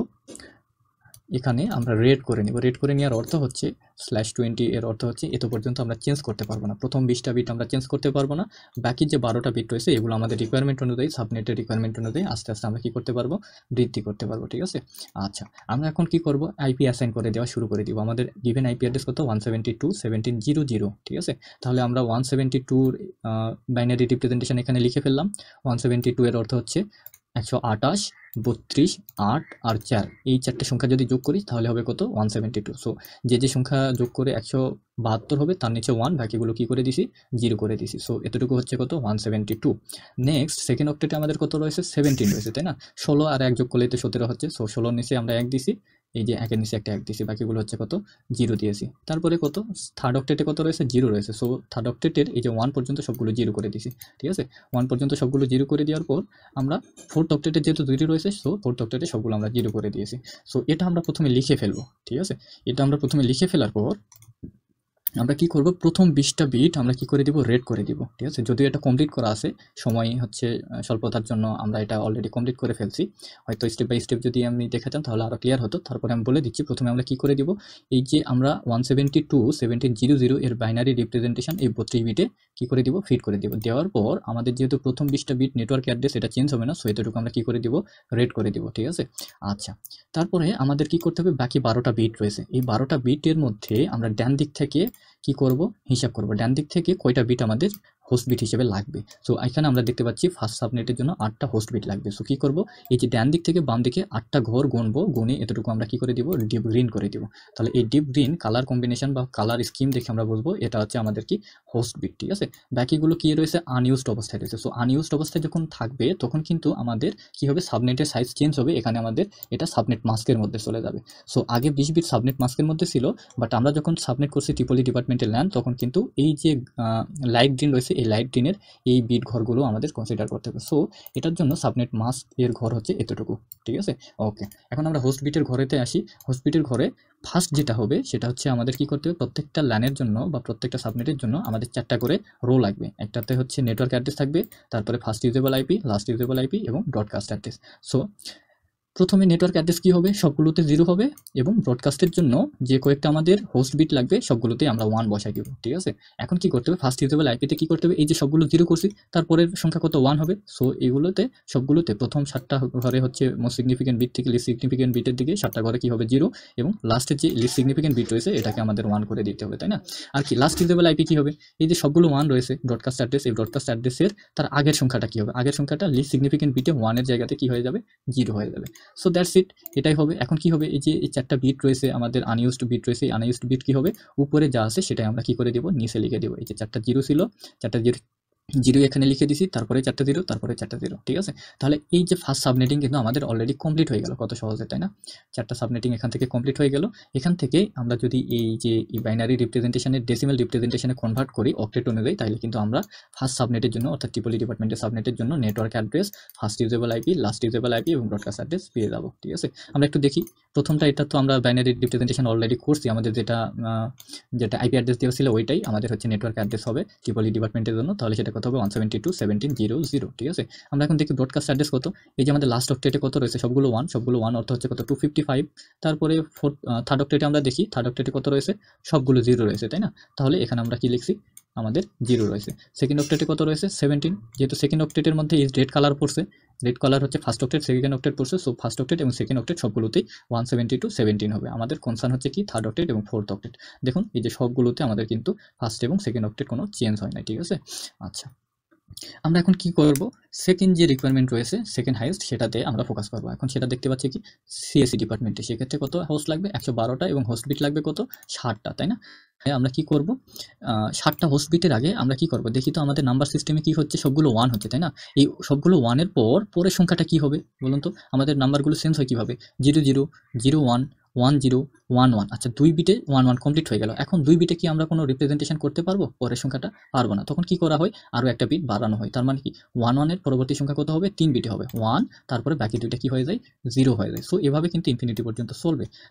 এখানে আমরা রেড করে নিব। রেড করে নেওয়ার অর্থ হচ্ছে /20 এর অর্থ হচ্ছে এত পর্যন্ত আমরা চেঞ্জ করতে পারবো না, প্রথম 20টা বিট আমরা চেঞ্জ করতে পারবো না। বাকি যে 12টা বিট রয়েছে এগুলো আমাদের রিকোয়ারমেন্ট অনুযায়ী, সাবনেটের রিকোয়ারমেন্ট অনুযায়ী আস্তে আস্তে আমরা কি করতে পারবো, বৃদ্ধি করতে পারবো, ঠিক আছে? আচ্ছা, আমরা এখন কি করব, আইপি অ্যাসাইন করে দেওয়া শুরু করে দিব। আমাদের গিভেন আইপি অ্যাড্রেস কত, 172.17.00, ঠিক আছে? তাহলে আমরা 172 বাইনারি রিপ্রেজেন্টেশন এখানে লিখে ফেললাম। 172 এর অর্থ হচ্ছে 128 32, 8 আর 4 এই 4টে সংখ্যা যদি যোগ করি তাহলে হবে কত 172। সো যে সংখ্যা যোগ করে 172 হবে তার নিচে 1, বাকিগুলো কি করে দিছি 0 করে দিছি। সো এতটুকু হচ্ছে কত 172। নেক্সট সেকেন্ড অক্টেটে আমাদের কত রয়েছে 17 রয়েছে, তাই না? 16 আর 1 যোগ করলেই তো 17 হচ্ছে। সো 16 নিচে আমরা 1 দিছি, এই যে 1 এর নিচে একটা 1 দিছি, বাকিগুলো হচ্ছে কত 0 দিয়েছি। তারপরে কত থার্ড অক্টেটে কত রয়েছে 0 রয়েছে। সো থার্ড অক্টেটের এই যে 1 পর্যন্ত সবগুলো 0 করে দিছি, ঠিক আছে? 1 পর্যন্ত সবগুলো 0 করে দেওয়ার পর আমরা ফোর্থ অক্টেটে যেহেতু 2টি রয়েছে, সো ফোর্থ অক্টেটে সবগুলো আমরা 0 করে দিয়েছি। সো এটা আমরা প্রথমে লিখে ফেলবো, ঠিক আছে? এটা আমরা প্রথমে লিখে ফেলার পর আমরা কি করব, প্রথম 20টা বিট আমরা কি করে দিব, রেড করে দিব, ঠিক আছে? যদিও এটা কমপ্লিট করা আছে, সময় হচ্ছে স্বল্পতার জন্য আমরা এটা অলরেডি কমপ্লিট করে ফেলছি। হয়তো স্টেপ বাই স্টেপ যদি আমি দেখাতাম তাহলে আরও ক্লিয়ার হতো। তারপরে আমি বলে দিচ্ছি, প্রথমে আমরা কি করে দিব, এই যে আমরা 172.1700 এর বাইনারি রিপ্রেজেন্টেশন এই 32 বিটে কি করে দিব, ফিট করে দিব। দেওয়ার পর আমাদের যেহেতু প্রথম 20টা বিট নেটওয়ার্ক অ্যাড্রেস, এটা চেঞ্জ হবে না, সো এতটুকু আমরা কি করে দিব, রেড করে দিব, ঠিক আছে? আচ্ছা, তারপরে আমাদের কি করতে হবে, বাকি 12টা বিট রয়েছে। এই 12টা বিটের মধ্যে আমরা ডান দিক থেকে কি করব, হিসাব করব ডান দিক থেকে কয়টা বিট আমাদের হোস্ট বিট হিসেবে লাগবে। সো এখানে আমরা দেখতে পাচ্ছি ফার্স্ট সাবনেটের জন্য 8টা হোস্ট বিট লাগবে। সো কি করব, এই যে ডান দিক থেকে বাম দিকে 8টা ঘর গুনবো, গুনে এতটুকু আমরা কি করে দিব, ডিপ গ্রিন করে দিব। তাহলে এই ডিপ গ্রিন কালার কম্বিনেশন বা কালার স্কিম দেখে আমরা বুঝবো এটা হচ্ছে আমাদের কি হোস্ট বিট, ঠিক আছে? বাকিগুলো কি রয়েছে, আনইউজড অবস্থায় রয়েছে। সো আনইউজড অবস্থায় যখন থাকবে তখন কিন্তু আমাদের কি হবে, সাবনেটের সাইজ চেঞ্জ হবে। এখানে আমাদের এটা সাবনেট মাস্কের মধ্যে চলে যাবে। সো আগে 20 বিট সাবনেট মাস্কের মধ্যে ছিল, বাট আমরা যখন সাবনেট করছি ট্রিপলি ডিপার্টমেন্টের ল্যান, তখন কিন্তু এই যে লাইট গ্রিন রয়েছে, এই লাইট গ্রিনের এই বিট ঘরগুলো আমাদের কনসিডার করতে হবে। সো এটার জন্য সাবনেট মাস্ক এর ঘর হচ্ছে এতটুকু, ঠিক আছে? ওকে, এখন আমরা হোস্ট বিটের ঘরেতে আসি। হোস্ট বিটের ঘরে ফার্স্ট যেটা হবে সেটা হচ্ছে আমাদের কি করতে হবে, প্রত্যেকটা ল্যানের জন্য বা প্রত্যেকটা সাবনেটের জন্য আমাদের 4টা করে রো লাগবে। একটাতে হচ্ছে নেটওয়ার্ক অ্যাড্রেস থাকবে, তারপরে first usable IP, last usable IP এবং ব্রডকাস্ট অ্যাড্রেস। সো প্রথমে নেটওয়ার্ক অ্যাড্রেস কি হবে, সবগুলোতে 0 হবে, এবং ব্রডকাস্টের জন্য যে কয়েকটা আমাদের হোস্ট বিট লাগবে সবগুলোতেই আমরা 1 বসাই দিব, ঠিক আছে? এখন কি করতে হবে, ফার্স্ট ইউজেবল আইপিতে কি করতে হবে, এই যে সবগুলো 0 করছি তারপরের সংখ্যা কত 1 হবে। সো এগুলোতে সবগুলোতে প্রথম 7টা ঘরে হচ্ছে মোস্ট সিগনিফিকেন্ট বিট থেকে লিস্ট সিগনিফিকেন্ট বিটের দিকে 7টা ঘরে কি হবে 0, এবং লাস্টের যে লিস্ট সিগনিফিকেন্ট বিট রয়েছে এটাকে আমাদের 1 করে দিতে হবে, তাই না? আর কি লাস্ট ইউজেবল আইপি কি হবে, এই যে সবগুলো 1 রয়েছে ব্রডকাস্ট অ্যাড্রেস, এই ব্রডকাস্ট অ্যাড্রেসের তার আগের সংখ্যাটা কি হবে, আগের সংখ্যাটা লিস্ট সিগনিফিকেন্ট বিটে 1 এর জায়গাতে কি হয়ে যাবে, 0 হয়ে যাবে। সো দ্যাটস ইট, এটাই হবে। এখন কি হবে, এই যে এই 4টা বিট রয়েছে আমাদের আনইউজড বিট রয়েছে, আনইউজড বিট কি হবে, উপরে যা আছে সেটাই আমরা কি করে দেব, নিচে লিখে দেব। এই যে 4টা 0 ছিল, 4টা 0 এখানে লিখে দিছি, তারপরে 4টা 0, তারপরে 4টা 0, ঠিক আছে? তাহলে এই যে ফার্স্ট সাবনেটিং কিন্তু আমাদের অলরেডি কমপ্লিট হয়ে গেল, কত সহজে, তাই না? 4টা সাবনেটিং এখান থেকে কমপ্লিট হয়ে গেল। এখান থেকে আমরা যদি এই যে বাইনারি রিপ্রেজেন্টেশনের ডেসিমাল রিপ্রেজেন্টেশনে কনভার্ট করি অক্টেট অনুযায়ী, তাহলে কিন্তু আমরা ফার্স্ট সাবনেটের জন্য অর্থাৎ ট্রিপলি ডিপার্টমেন্টের সাবনেটের জন্য network address, first usable IP, last usable IP এবং ব্রডকাস্ট অ্যাড্রেস পেয়ে যাবো, ঠিক আছে? আমরা একটু দেখি প্রথমটা, এটা তো আমরা বাইনারি রিপ্রেজেন্টেশন অলরেডি করছি, আমাদের যেটা আইপি অ্যাড্রেস দেওয়া ছিল ওইটাই আমাদের হচ্ছে নেটওয়ার্ক অ্যাড্রেস হবে ট্রিপলি ডিপার্টমেন্টের জন্য। তাহলে সেটা কত হবে 172.17.00, ঠিক আছে? আমরা এখন দেখি ব্রডকাস্ট অ্যাড্রেস কত। এই যে আমাদের লাস্ট অক্টেটে কত রয়েছে, সবগুলো 1, সবগুলো 1 অর্থ হচ্ছে কত 255। তারপরে থার্ড অক্টেটে আমরা দেখি, থার্ড অক্টেটে কত রয়েছে, সবগুলো 0 রয়েছে, তাই না? তাহলে এখানে আমরা কি লিখছি, আমাদের 0 রয়েছে। সেকেন্ড অক্টেটে কত রয়েছে 17, যেহেতু সেকেন্ড অক্টেটের মধ্যে এই রেড কালার পড়ছে, রেড কালার হচ্ছে ফার্স্ট অক্টেট সেকেন্ড অক্টেট পড়ছে। সো ফার্স্ট অক্টেট এবং সেকেন্ড অক্টেট সবগুলোতেই 172.17 হবে। আমাদের কনসার্ন হচ্ছে কি থার্ড অক্টেট এবং ফোর্থ অক্টেট। দেখুন এই যে সবগুলোতে আমাদের কিন্তু ফার্স্ট এবং সেকেন্ড অক্টেট কোনো চেঞ্জ হয় না, ঠিক আছে? আচ্ছা, আমরা এখন কি করব, সেকেন্ড যে রিকোয়ারমেন্ট রয়েছে সেকেন্ড হাইয়েস্ট, সেটাতে আমরা ফোকাস করব। এখন সেটা দেখতে পাচ্ছি কি সিএসসি ডিপার্টমেন্টে, সেক্ষেত্রে কত হোস্ট লাগবে 112টা এবং হোস্ট বিট লাগবে কত 60টা, তাই না? আমরা কি করব, 60টা হোস্ট বিটের আগে আমরা কি করব, দেখি তো আমাদের নাম্বার সিস্টেমে কি হচ্ছে, সবগুলো 1 হচ্ছে, তাই না? এই সবগুলো 1 এর পর পরের সংখ্যাটা কি হবে বলুন তো, আমাদের নাম্বারগুলো চেঞ্জ হয় কিভাবে, 00, 01, 10, 11। আচ্ছা, 2 বিটে 11 কমপ্লিট হয়ে গেল। এখন 2 বিটে কি আমরা কোনো রিপ্রেজেন্টেশন করতে পারবো, পরের সংখ্যাটা পারবো না। তখন কি করা হয়, আরও একটা বিট বাড়ানো হয়। তার মানে কি 11 এর পরবর্তী সংখ্যা কত হবে, 3 বিটে হবে 1, তারপরে বাকি দুইটা কি হয়ে যায় 0 হয়ে যায়। সো এভাবে কিন্তু ইনফিনিটি পর্যন্ত চলবে।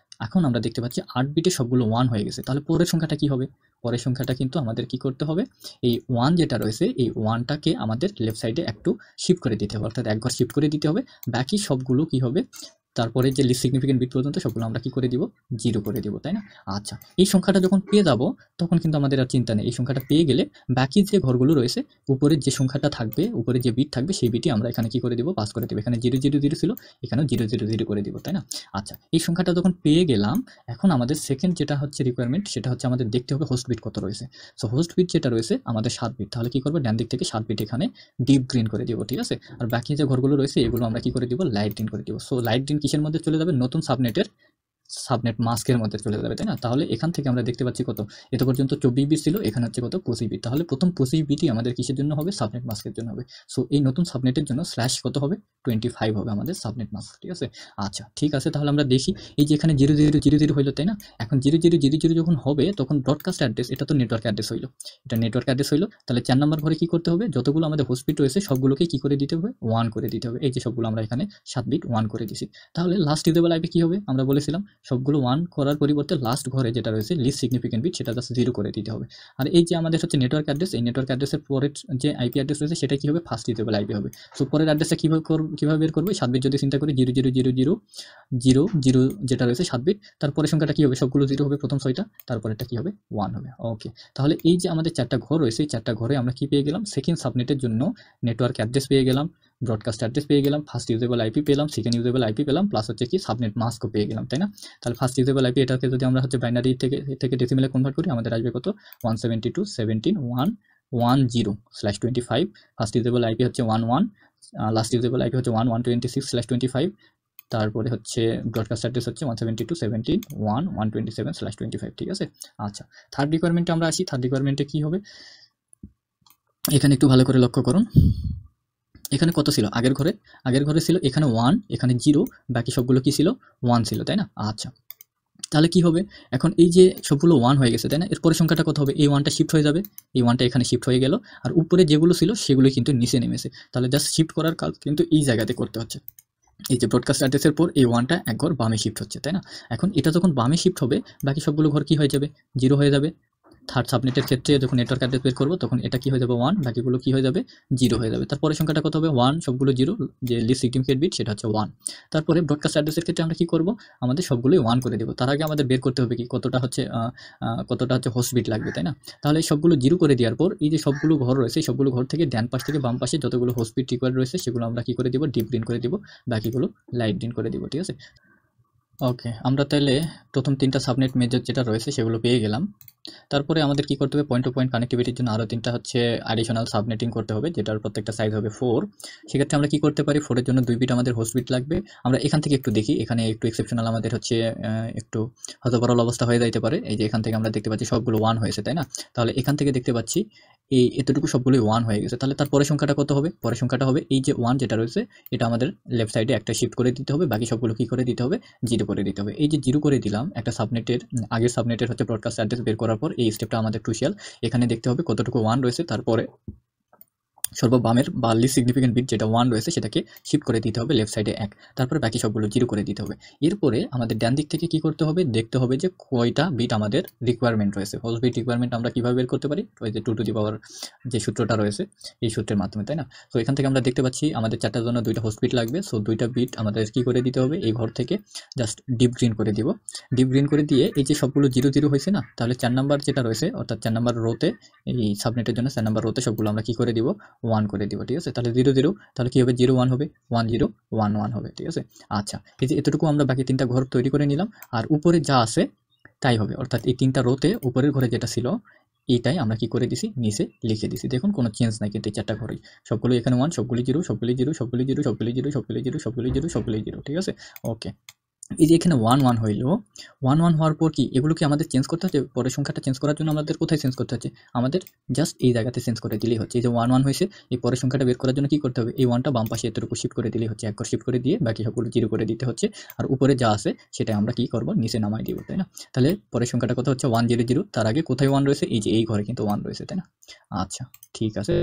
এখন আমরা দেখতে পাচ্ছি 8 বিটে সবগুলো 1 হয়ে গেছে। তাহলে পরের সংখ্যাটা কি হবে, পরের সংখ্যাটা কিন্তু আমাদের কি করতে হবে, এই 1 যেটা রয়েছে এই 1টাকে আমাদের লেফট সাইডে একটু শিফট করে দিতে হবে, অর্থাৎ এক ঘর শিফট করে দিতে হবে। বাকি সবগুলো কি হবে, তারপরে যে লিস্ট সিগনিফিকেন্ট বিট পর্যন্ত সবগুলো আমরা কি করে দিব, 0 করে দিব, তাই না? আচ্ছা, এই সংখ্যাটা যখন পেয়ে যাব তখন কিন্তু আমাদের আর চিন্তা নেই। এই সংখ্যাটা পেয়ে গেলে বাকি যে ঘরগুলো রয়েছে, উপরের যে সংখ্যাটা থাকবে, উপরে যে বিট থাকবে সেই বিটই আমরা এখানে কি করে দিব, পাস করে দিব। এখানে 0 0 0 ছিল, এখানেও 0 0 0 করে দিব, তাই না? আচ্ছা, এই সংখ্যাটা যখন পেয়ে গেলাম, এখন আমাদের সেকেন্ড যেটা হচ্ছে রিকোয়ারমেন্ট, সেটা হচ্ছে আমাদের দেখতে হবে হোস্ট বিট কত রয়েছে। সো হোস্ট বিট যেটা রয়েছে আমাদের 7 বিট, তাহলে কি করবো, ডান দিক থেকে 7 বিট এখানে ডিপ গ্রিন করে দিব, ঠিক আছে? আর বাকি যে ঘরগুলো রয়েছে এগুলো আমরা কি করে দিব, লাইট গ্রিন করে দিব। সো লাইট গ্রিন কিসের মধ্যে চলে যাবে, নতুন সাবনেট মাস্কের মধ্যে চলে যাবে, তাই না? তাহলে এখান থেকে আমরা দেখতে পাচ্ছি কত, এত পর্যন্ত 24 বিট ছিল, এখানে হচ্ছে কত, 25 বিট। তাহলে প্রথম 25 বিটই আমাদের কিসের জন্য হবে, সাবনেট মাস্কের জন্য হবে। সো এই নতুন সাবনেটের জন্য স্ল্যাশ কত হবে, 25 হবে আমাদের সাবনেট মাস্ক, ঠিক আছে? আচ্ছা, ঠিক আছে, তাহলে আমরা দেখি এই যে এখানে 0 0 0 0 হইলো, তাই না? এখন 0 0 0 0 যখন হবে তখন ব্রডকাস্ট অ্যাড্রেস, এটা তো নেটওয়ার্ক অ্যাড্রেস হইলো, এটা নেটওয়ার্ক অ্যাড্রেস হইলো। তাহলে 4 নম্বর ঘরে কি করতে হবে, যতগুলো আমাদের হোস্ট বিট রয়েছে সবগুলোকে কি করে দিতে হবে, 1 করে দিতে হবে। এই যে সবগুলো আমরা এখানে 7 বিট 1 করে দিছি। তাহলে লাস্ট ইউজেবল আইপি কি হবে, আমরা বলেছিলাম সবগুলো 1 করার পরিবর্তে লাস্ট ঘরে যেটা রয়েছে লিস্ট সিগনিফিকেন্ট বিট, সেটা জাস্ট 0 করে দিতে হবে। আর এই যে আমাদের হচ্ছে নেটওয়ার্ক অ্যাড্রেস, এই নেটওয়ার্ক অ্যাড্রেসের পরের যে আইপি অ্যাড্রেস রয়েছে সেটা কি হবে, ফার্স্ট ইউজেবল আইপি হবে। সো পরের অ্যাড্রেসটা কিভাবে বের করবো, 7 বিট যদি চিন্তা করি, 0 0 0 0 0 0 যেটা রয়েছে 7 বিট, তারপরে সংখ্যাটা কি হবে, সবগুলো 0 হবে প্রথম 6টা, তারপরেটা কি হবে, 1 হবে। ওকে, তাহলে এই যে আমাদের 4টা ঘর রয়েছে, এই 4টা ঘরে আমরা কি পেয়ে গেলাম, সেকেন্ড সাবনেটের জন্য নেটওয়ার্ক অ্যাড্রেস পেয়ে গেলাম, ব্রডকাস্ট অ্যাড্রেস পেয়ে গেলাম, ফার্স্ট ইউজেবল আইপি পেলাম, সেকেন্ড ইউজেবল আইপি পেলাম, প্লাস হচ্ছে কি সাবনেট মাস্কও পেয়ে গেলাম, তাই না? তাহলে ফার্স্ট ইউজেবল আইপি, এটাকে যদি আমরা হচ্ছে বাইনারি থেকে ডেসিমেলে কনভার্ট করি, আমাদের আসবে কত, 172.17.110/25। ফার্স্ট ইউজেবল আইপি হচ্ছে 11, লাস্ট ইউজেবল আইপি হচ্ছে 126/25, তারপরে হচ্ছে ব্রডকাস্ট অ্যাড্রেস হচ্ছে 172.17.127/25, ঠিক আছে? আচ্ছা, থার্ড রিকোয়ারমেন্টে আমরা আসি। থার্ড রিকোয়ারমেন্টে কি হবে, এখানে একটু ভালো করে লক্ষ্য করুন। এখানে কত ছিল, আগের ঘরে ছিল এখানে 1, এখানে 0, বাকি সবগুলো কি ছিল, 1 ছিল, তাই না? আচ্ছা, তাহলে কি হবে, এখন এই যে সবগুলো 1 হয়ে গেছে, তাই না? এরপরে সংখ্যাটা কত হবে, এই 1টা শিফট হয়ে যাবে, এই 1টা এখানে শিফট হয়ে গেল, আর উপরে যেগুলো ছিল সেগুলো কিন্তু নিচে নেমেছে। তাহলে জাস্ট শিফট করার কাজ কিন্তু এই জায়গাতে করতে হচ্ছে। এই যে ব্রডকাস্ট অ্যাড্রেসের পর এই 1টা এক ঘর বামে শিফট হচ্ছে, তাই না? এখন এটা যখন বামে শিফট হবে, বাকি সবগুলো ঘর কি হয়ে যাবে, 0 হয়ে যাবে। থার্ড সাবনেটের ক্ষেত্রে যখন নেটওয়ার্ক অ্যাড্রেস বের করবো তখন এটা কি হয়ে যাবে, 1, বাকিগুলো কি হয়ে যাবে, 0 হয়ে যাবে। তারপরে সংখ্যাটা কত হবে, 1, সবগুলো 0, যে লিস্ট সিগনিফিকেন্ট বিট সেটা হচ্ছে 1। তারপরে ব্রডকাস্ট অ্যাড্রেসের ক্ষেত্রে আমরা কি করব, আমাদের সবগুলোই 1 করে দেবো। তার আগে আমাদের বের করতে হবে কি, কতটা হচ্ছে হোস্ট বিট লাগবে, তাই না? তাহলে সবগুলো 0 করে দেওয়ার পর এই যে সবগুলো ঘর রয়েছে, সবগুলো ঘর থেকে ডান পাশ থেকে বাম পাশে যতগুলো হোস্ট বিট রিকোয়ার্ড রয়েছে সেগুলো আমরা কি করে দিব, ডিপ গ্রিন করে দিব, বাকিগুলো লাইট গ্রিন করে দিব, ঠিক আছে? ওকে, আমরা তাহলে প্রথম 3টা সাবনেট মেজর যেটা রয়েছে সেগুলো পেয়ে গেলাম। তারপরে আমাদের কি করতে হবে, পয়েন্ট টু পয়েন্ট কানেক্টিভিটির জন্য আরও 3টা হচ্ছে অ্যাডিশনাল সাবনেটিং করতে হবে, যেটার প্রত্যেকটা সাইজ হবে 4। সেক্ষেত্রে আমরা কি করতে পারি, 4 এর জন্য 2 বিট আমাদের হোস্ট বিট লাগবে। আমরা এখান থেকে একটু দেখি, এখানে একটু এক্সেপশনাল আমাদের হচ্ছে একটু হতবরল অবস্থা হয়ে যাইতে পারে। এই যে এখান থেকে আমরা দেখতে পাচ্ছি সবগুলো 1 হয়েছে, তাই না? তাহলে এখান থেকে দেখতে পাচ্ছি এই এতটুকু সবগুলোই 1 হয়ে গেছে। তাহলে তার পরের সংখ্যাটা কত হবে, পরের সংখ্যাটা হবে এই যে 1 যেটা রয়েছে, এটা আমাদের লেফট সাইডে একটা শিফট করে দিতে হবে, বাকি সবগুলো কি করে দিতে হবে, 0 করে দিতে হবে। এই যে 0 করে দিলাম, একটা সাবনেটের আগের সাবনেটের হচ্ছে ব্রডকাস্ট অ্যাড্রেস বের করার পর এই স্টেপটা আমাদের ক্রুশিয়াল। এখানে দেখতে হবে কতটুকু 1 রয়েছে, তারপরে সর্ববামের বা লিস্ট সিগনিফিকেন্ট বিট যেটা 1 রয়েছে সেটাকে শিফট করে দিতে হবে লেফট সাইডে 1, তারপরে বাকি সবগুলো 0 করে দিতে হবে। এরপরে আমাদের ডান দিক থেকে কি করতে হবে, দেখতে হবে যে কয়টা বিট আমাদের রিকোয়ারমেন্ট রয়েছে। হোস্ট বিট রিকোয়ারমেন্ট আমরা কিভাবে বের করতে পারি, ওই যে 2 টু দি পাওয়ার যে সূত্রটা রয়েছে এই সূত্রের মাধ্যমে, তাই না? তো এখান থেকে আমরা দেখতে পাচ্ছি আমাদের 4টার জন্য 2টা হোস্ট বিট লাগবে। সো 2টা বিট আমাদের কি করে দিতে হবে, এই ঘর থেকে জাস্ট ডিপ গ্রিন করে দিব। ডিপ গ্রিন করে দিয়ে এই যে সবগুলো 0 0 হয়েছে না, তাহলে 4 নাম্বার যেটা রয়েছে অর্থাৎ 4 নাম্বার রোতে, এই সাবনেটের জন্য 4 নাম্বার রোতে সবগুলো আমরা কি করে দিব, 1 করে দিব, ঠিক আছে? তাহলে 0 0, তাহলে কি হবে, 0 1 হবে, 1 0 1 1 হবে, ঠিক আছে? আচ্ছা, এই যে এতটুকু আমরা বাকি 3টা ঘর তৈরি করে নিলাম, আর উপরে যা আছে তাই হবে, অর্থাৎ এই 3টা রোতে উপরের ঘরে যেটা ছিল এইটাই আমরা কি করে দিছি, নিচে লিখে দিছি। দেখুন কোনো চেঞ্জ নাই কিন্তু এই 4টা ঘরেই, সবগুলো এখানে 1, সবগুলি 0, সবগুলি 0, সবগুলি 0, সবগুলি 0, সবগুলি 0, সবগুলি 0, সবগুলি 0, ঠিক আছে? ওকে, এই যে এখানে 1 1 হইলো, 1 1 হওয়ার পর কি এগুলো কি আমাদের চেঞ্জ করতে হচ্ছে, পরের সংখ্যাটা চেঞ্জ করার জন্য আমাদের কোথায় চেঞ্জ করতে হচ্ছে, আমাদের জাস্ট এই জায়গাতে চেঞ্জ করে দিলেই হচ্ছে। এই যে 1 1 হয়েছে, এই পরের সংখ্যাটা বের করার জন্য কি করতে হবে, এই 1টা বাম পাশে এতটুকু শিফট করে দিলেই হচ্ছে, এক ঘর শিফট করে দিয়ে বাকি সবগুলো 0 করে দিতে হচ্ছে, আর উপরে যা আছে সেটা আমরা কি করব, নিচে নামাই দিব, তাই না? তাহলে পরের সংখ্যাটা কত হচ্ছে, 1 0 0, তার আগে কোথায় 1 রয়েছে, এই যে এই ঘরে কিন্তু 1 রয়েছে, তাই না? আচ্ছা, ঠিক আছে।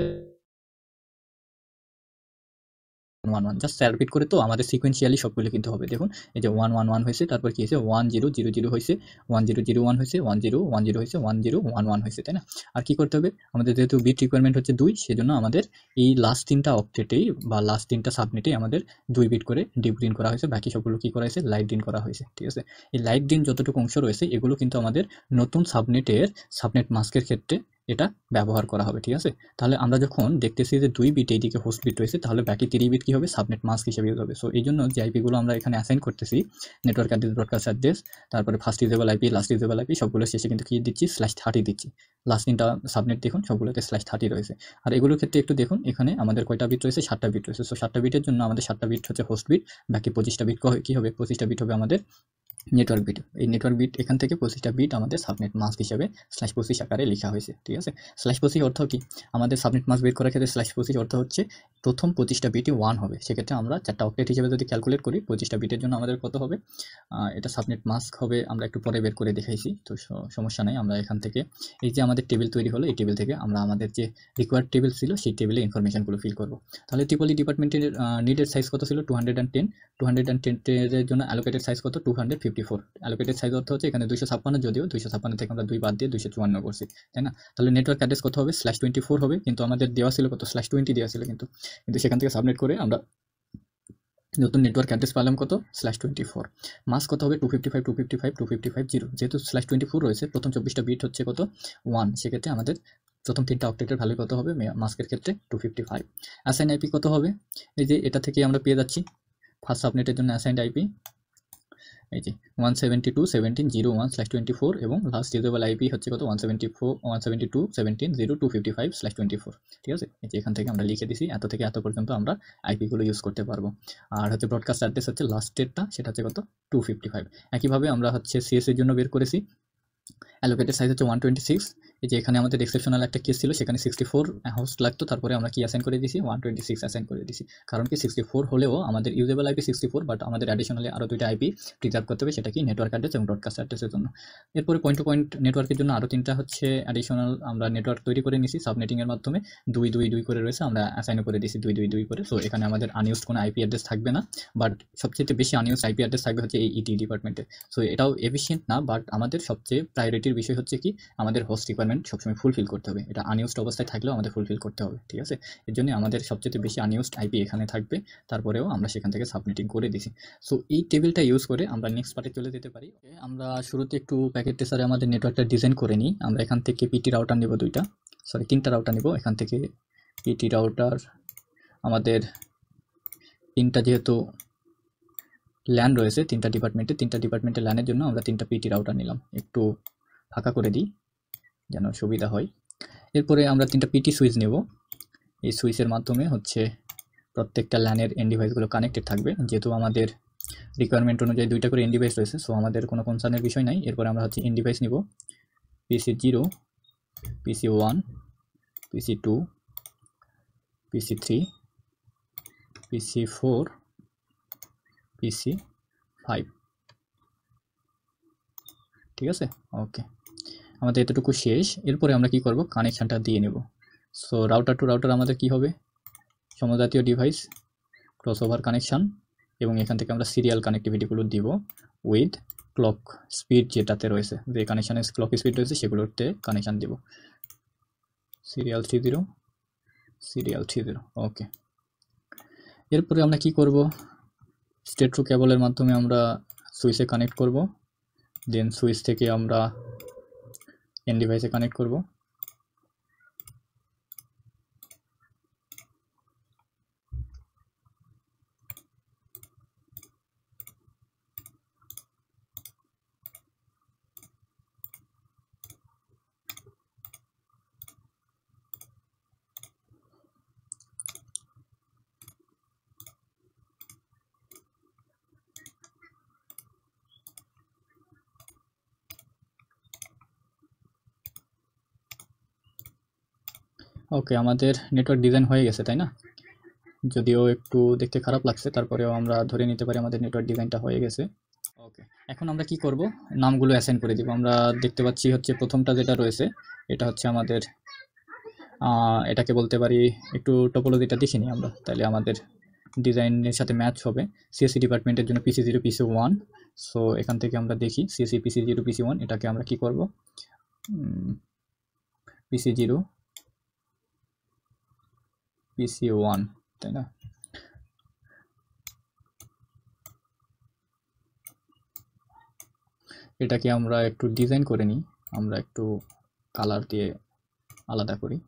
1 1 জাস্ট 4 বিট করে, তো আমাদের সিকোয়েন্সিয়ালি সবগুলো কিন্তু হবে। দেখুন এই যে 1 1 1 হয়েছে, তারপর কি হয়েছে 1 0 0 0 হয়েছে, 1 0 0 1 হয়েছে, 1 0 1 0 হয়েছে, 1 0 1 1 হয়েছে, তাই না? আর কি করতে হবে, আমাদের যেহেতু বিট রিকোয়ারমেন্ট হচ্ছে 2, সেজন্য আমাদের এই লাস্ট 3টা অক্টেটেই বা লাস্ট 3টা সাবনেটেই আমাদের 2 বিট করে ডিপ গ্রিন করা হয়েছে, বাকি সবগুলো কি করা হয়েছে, লাইট গ্রিন করা হয়েছে, ঠিক আছে? এই লাইট গ্রিন যতটুকু অংশ রয়েছে এগুলো কিন্তু আমাদের নতুন সাবনেট মাস্কের ক্ষেত্রে এটা ব্যবহার করা হবে, ঠিক আছে? তাহলে আমরা যখন দেখতেছি যে 2 বিট এইদিকে হোস্ট বিট রয়েছে, তাহলে বাকি 3 বিট কি হবে, সাবনেট মাস্ক হিসেবে ইউজ হবে। সো এই জন্য যে আইপিগুলো আমরা এখানে অ্যাসাইন করতেছি, নেটওয়ার্ক অ্যাড্রেস, ব্রডকাস্ট অ্যাড্রেস, তারপরে first usable IP, last usable IP, সবগুলো শেষে কিন্তু কি দিচ্ছি, /30 দিচ্ছি। লাস্ট 3টা সাবনেট দেখুন সবগুলোতে /30 রয়েছে। আর এগুলোর ক্ষেত্রে একটু দেখুন, এখানে আমাদের কয়টা বিট রয়েছে, 7টা বিট রয়েছে। সো 7টা বিটের জন্য আমাদের 7টা বিট হচ্ছে হোস্ট বিট, বাকি 25টা বিট কি হবে, 25টা বিট হবে আমাদের নেটওয়ার্ক বিট। এই নেটওয়ার্ক বিট এখান থেকে 25টা বিট আমাদের সাবনেট মাস্ক হিসেবে /25 আকারে লেখা হয়েছে, ঠিক আছে? /25 অর্থ কি, আমাদের সাবনেট মাস্ক বের করার ক্ষেত্রে /25 অর্থ হচ্ছে প্রথম 25টা বিটই 1 হবে। সেক্ষেত্রে আমরা 4টা অক্টেট হিসেবে যদি ক্যালকুলেট করি, 25টা বিটের জন্য আমাদের কত হবে, এটা সাবনেট মাস্ক হবে, আমরা একটু পরে বের করে দেখাইছি, তো সমস্যা নাই। আমরা এখান থেকে এই যে আমাদের টেবিল তৈরি হলো, এই টেবিল থেকে আমরা আমাদের যে রিকোয়ার্ড টেবিল ছিল সেই টেবিলে ইনফরমেশনগুলো ফিল করব। তাহলে ট্রিপলি ডিপার্টমেন্টের নিডেড সাইজ কত ছিল, 210 এর জন্য অ্যালোকেটেড সাইজ কত, 254। অ্যালোকেটেড সাইজ অর্থ হচ্ছে এখানে 256, যদিও 256 থেকে আমরা 2 বাদ দিয়ে 254 করছি, তাই না? তাহলে নেটওয়ার্ক অ্যাড্রেস কত হবে, /24 হবে, কিন্তু আমাদের দেওয়া ছিল কত, /20 দেওয়া ছিল, কিন্তু সেখান থেকে সাবমিট করে আমরা নতুন নেটওয়ার্ক অ্যাড্রেস পেলাম কত, /24। মাস্ক কত হবে, 255 255 255 0। যেহেতু /24 রয়েছে, প্রথম 24টা বিট হচ্ছে কত, 1, সেক্ষেত্রে আমাদের প্রথম 3টা অক্টেটের ভ্যালু কত হবে, মাস্কের ক্ষেত্রে 255। অ্যাসাইন আইপি কত হবে, এই যে এটা থেকে আমরা পেয়ে যাচ্ছি ফার্স্ট সাবনেটের জন্য অ্যাসাইন্ড আইপি, এই যে 172.17.01/24 এবং লাস্ট ইউজেবল আইপি হচ্ছে কত, 172.17.0.255/24, ঠিক আছে? এই যে এখান থেকে আমরা লিখে দিছি, এত থেকে এত পর্যন্ত আমরা আইপিগুলো ইউজ করতে পারবো। আর হচ্ছে ব্রডকাস্ট অ্যাড্রেস হচ্ছে লাস্টেরটা, সেটা হচ্ছে কত, 255। একইভাবে আমরা হচ্ছে সিএস এর জন্য বের করেছি, অ্যালোকেটেড সাইজ হচ্ছে 126। এই যে এখানে আমাদের এক্সেপশনাল একটা কেস ছিল, সেখানে 64 হোস্ট লাগতো, তারপরে আমরা কি অ্যাসাইন করে দিয়েছি, 126 অ্যাসাইন করে দিয়েছি। কারণ কি 64 হলেও আমাদের ইউজেবল আইপি 64, বাট আমাদের অ্যাডিশনালি আরও 2টা আইপি প্রিজার্ভ করতে হবে, সেটা কি নেটওয়ার্ক অ্যাড্রেস এবং ব্রডকাস্ট অ্যাড্রেসের জন্য। এরপরে পয়েন্ট টু পয়েন্ট নেটওয়ার্কের জন্য আরও 3টা হচ্ছে অ্যাডিশনাল আমরা নেটওয়ার্ক তৈরি করে নিয়েছি সাবনেটিংয়ের মাধ্যমে, 2 2 2 করে রয়েছে, আমরা অ্যাসাইনও করে দিয়েছি 2 2 2 করে। সো এখানে আমাদের আনইউজড কোনো আইপি অ্যাড্রেস থাকবে না, বাট সবচেয়ে বেশি আনইউজড আইপি অ্যাড্রেস থাকবে হচ্ছে এই ইটি ডিপার্টমেন্টে। সো এটাও এফিসিয়েন্ট না, বাট আমাদের সবচেয়ে প্রায়োরিটির বিষয় হচ্ছে কি, আমাদের হোস্ট রিকোয়ারমেন্ট সবসময় ফুলফিল করতে হবে, এটা আনইউজড অবস্থায় থাকলেও আমাদের ফুলফিল করতে হবে, ঠিক আছে? এর জন্য আমাদের সবচেয়ে বেশি আনইউজড আইপি এখানে থাকবে, তারপরেও আমরা সেখান থেকে সাবনেটিং করে দিছি। সো এই টেবিলটা ইউজ করে আমরা নেক্সট পার্টে চলে যেতে পারি। আমরা শুরুতে একটু প্যাকেট ট্রেসারে আমাদের নেটওয়ার্কটা ডিজাইন করে নিই। আমরা এখান থেকে পিটি রাউটার নেব, 3টা রাউটার নেব। এখান থেকে পিটি রাউটার আমাদের 3টা, যেহেতু ল্যান রয়েছে 3টা ডিপার্টমেন্টের ল্যানের জন্য আমরা 3টা পিটি রাউটার নিলাম। একটু ফাঁকা করে দিই যেন সুবিধা হয়। এরপরে আমরা 3টা পিটি সুইচ নেব। এই সুইচের মাধ্যমে হচ্ছে প্রত্যেকটা ল্যানের এন্ড ডিভাইসগুলো কানেক্টেড থাকবে, যেহেতু আমাদের রিকোয়ারমেন্ট অনুযায়ী 2টা করে এন্ড ডিভাইস রয়েছে, সো আমাদের কোনো কনসার্নের বিষয় নাই। এরপরে আমরা হচ্ছে এন্ড ডিভাইস নিব, PC0, PC1, PC2, PC3, PC4, PC5, ঠিক আছে? ওকে, আমাদের এতটুকু শেষ। এরপরে আমরা কি করব, কানেকশানটা দিয়ে নেব। সো রাউটার টু রাউটার আমাদের কি হবে, সমজাতীয় ডিভাইস ক্রসওভার কানেকশান, এবং এখান থেকে আমরা সিরিয়াল কানেক্টিভিটিগুলো দিব উইথ ক্লক স্পিড, যেটাতে রয়েছে, যে কানেকশানের ক্লক স্পিড রয়েছে সেগুলোতে কানেকশান দিব, সিরিয়াল 30, ওকে। এরপরে আমরা কি করব, স্টেট থ্রু কেবলের মাধ্যমে আমরা সুইচে কানেক্ট করব, দেন সুইচ থেকে আমরা এন্ড ডিভাইসে কানেক্ট করব। ওকে, আমাদের নেটওয়ার্ক ডিজাইন হয়ে গেছে, তাই না? যদিও একটু দেখতে খারাপ লাগছে, তারপরেও আমরা ধরে নিতে পারি আমাদের নেটওয়ার্ক ডিজাইনটা হয়ে গেছে। ওকে, এখন আমরা কি করব, নামগুলো অ্যাসাইন করে দিব। আমরা দেখতে পাচ্ছি হচ্ছে প্রথমটা যেটা রয়েছে এটা হচ্ছে আমাদের, এটাকে বলতে পারি, একটু টপোলজিটা দেখে নিই আমরা, তাহলে আমাদের ডিজাইনের সাথে ম্যাচ হবে। সিএসসি ডিপার্টমেন্টের জন্য PC0 PC1। সো এখান থেকে আমরা দেখি সিএসসি PC0 PC1 এটাকে আমরা কি করব, PC0 PC1 তাই না। এটাকে আমরা একটু ডিজাইন করে নিই, আমরা একটু কালার দিয়ে আলাদা করি।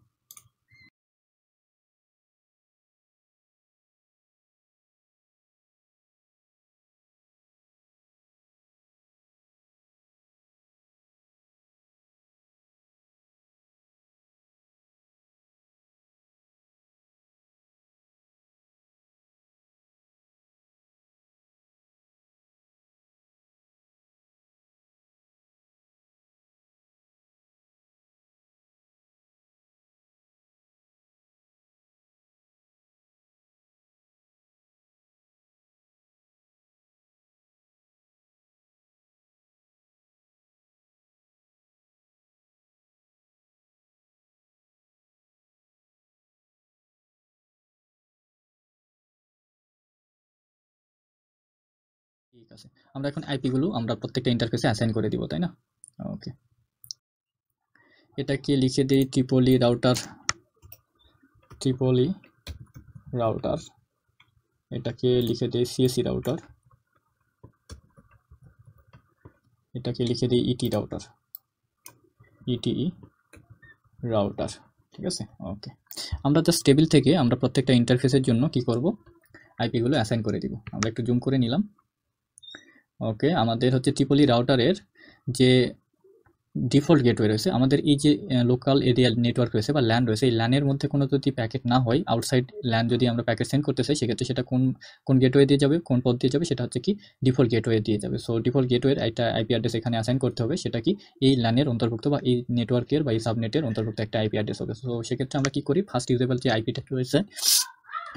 ঠিক আছে, আমরা এখন আইপি গুলো আমরা প্রত্যেকটা ইন্টারফেসে অ্যাসাইন করে দিব তাই না। ওকে, এটাকে লিখে দিই ট্রিপলি রাউটার, এটাকে লিখে দিই সিএসসি রাউটার, এটাকে লিখে দিই ইটি রাউটার, ইটিই রাউটার। ঠিক আছে, ওকে। আমরা জাস্ট টেবিল থেকে আমরা প্রত্যেকটা ইন্টারফেসের জন্য কি করব, আইপি গুলো অ্যাসাইন করে দিব। আমরা একটু জুম করে নিলাম। ওকে, আমাদের হচ্ছে ট্রিপলি রাউটারের যে ডিফল্ট গেটওয়ে রয়েছে, আমাদের এই যে লোকাল এরিয়া নেটওয়ার্ক রয়েছে বা ল্যান রয়েছে, এই ল্যানের মধ্যে কোনো যদি প্যাকেট না হয়, আউটসাইড ল্যান যদি আমরা প্যাকেট সেন্ড করতে চাই, সেক্ষেত্রে সেটা কোন গেটওয়ে দিয়ে যাবে, কোন পথ দিয়ে যাবে, সেটা হচ্ছে কি ডিফল্ট গেটওয়ে দিয়ে যাবে। সো ডিফল্ট গেটওয়ের একটা আইপি অ্যাড্রেস এখানে অ্যাসাইন করতে হবে, সেটা কি এই ল্যানের অন্তর্ভুক্ত বা এই নেটওয়ার্কের বা এই সাবনেটের অন্তর্ভুক্ত একটা আইপি অ্যাড্রেস হবে। সো সেক্ষেত্রে আমরা কি করি, ফার্স্ট ইউজেবল যে আইপিটা রয়েছে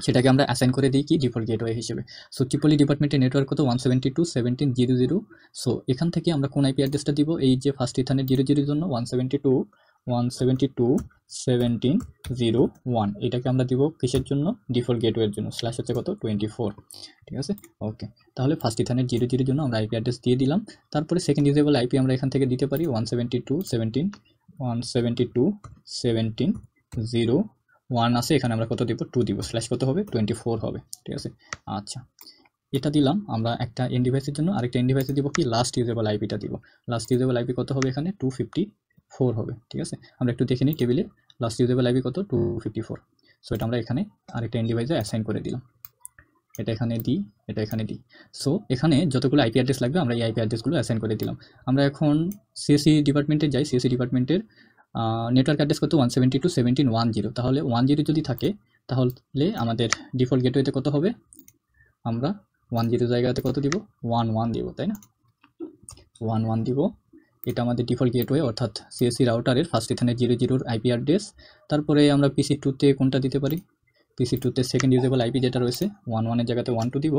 সেটাকে আমরা অ্যাসাইন করে দিই কি ডিফল্ট গেটওয়ে হিসেবে। সো ট্রিপলি ডিপার্টমেন্টের নেটওয়ার্ক কত 172.17.0.0। সো এখান থেকে আমরা কোন আইপি অ্যাড্রেসটা দিব, এই যে ফার্স্ট ইথানের 0.0 জন্য 172.172.17.0.1 এটাকে আমরা দিব কিসের জন্য, ডিফল্ট গেটওয়ের জন্য, স্ল্যাশ হচ্ছে কত 24। ঠিক আছে, ওকে। তাহলে ফার্স্ট ইথানের 0.0 জন্য আমরা আইপি অ্যাড্রেস দিয়ে দিলাম। তারপরে সেকেন্ড ইউজেবল আইপি আমরা এখান থেকে দিতে পারি 172.172.17.0.1 আছে, এখানে আমরা কত দিব, 2 দিব, স্ল্যাশ কত হবে 24 হবে। ঠিক আছে, আচ্ছা এটা দিলাম। আমরা একটা এন্ড ডিভাইসের জন্য আরেকটা এন্ড ডিভাইসে দিব কি, লাস্ট ইউজেবল আইপিটা দিব। লাস্ট ইউজেবল আইপি কত হবে, এখানে 254 হবে। ঠিক আছে, আমরা একটু দেখে নিই টেবিলে লাস্ট ইউজেবল আইপি কত, 254। সো এটা আমরা এখানে আরেকটা এন্ড ডিভাইসে অ্যাসাইন করে দিলাম, এটা এখানে দিই, এটা এখানে দিই। সো এখানে যতগুলো আইপি অ্যাড্রেস লাগবে আমরা এই আইপি অ্যাড্রেসগুলো অ্যাসাইন করে দিলাম। আমরা এখন সিএসসি ডিপার্টমেন্টে যাই, সিএসসি ডিপার্টমেন্টের নেটওয়ার্ক অ্যাড্রেস কত 172.17.10। তাহলে 10 যদি থাকে তাহলে আমাদের ডিফল্ট গেটওয়েতে কত হবে, আমরা 10 জায়গাতে কত দিব, 11 দিব তাই না, 11 দিব। এটা আমাদের ডিফল্ট গেটওয়ে অর্থাৎ সিএসসি রাউটারের ফার্স্ট এখানে 00 আইপি অ্যাড্রেস। তারপরে আমরা PC2তে কোনটা দিতে পারি, PC2তে সেকেন্ড ইউজেবল আইপি যেটা রয়েছে 11 এর জায়গাতে 12 দিব,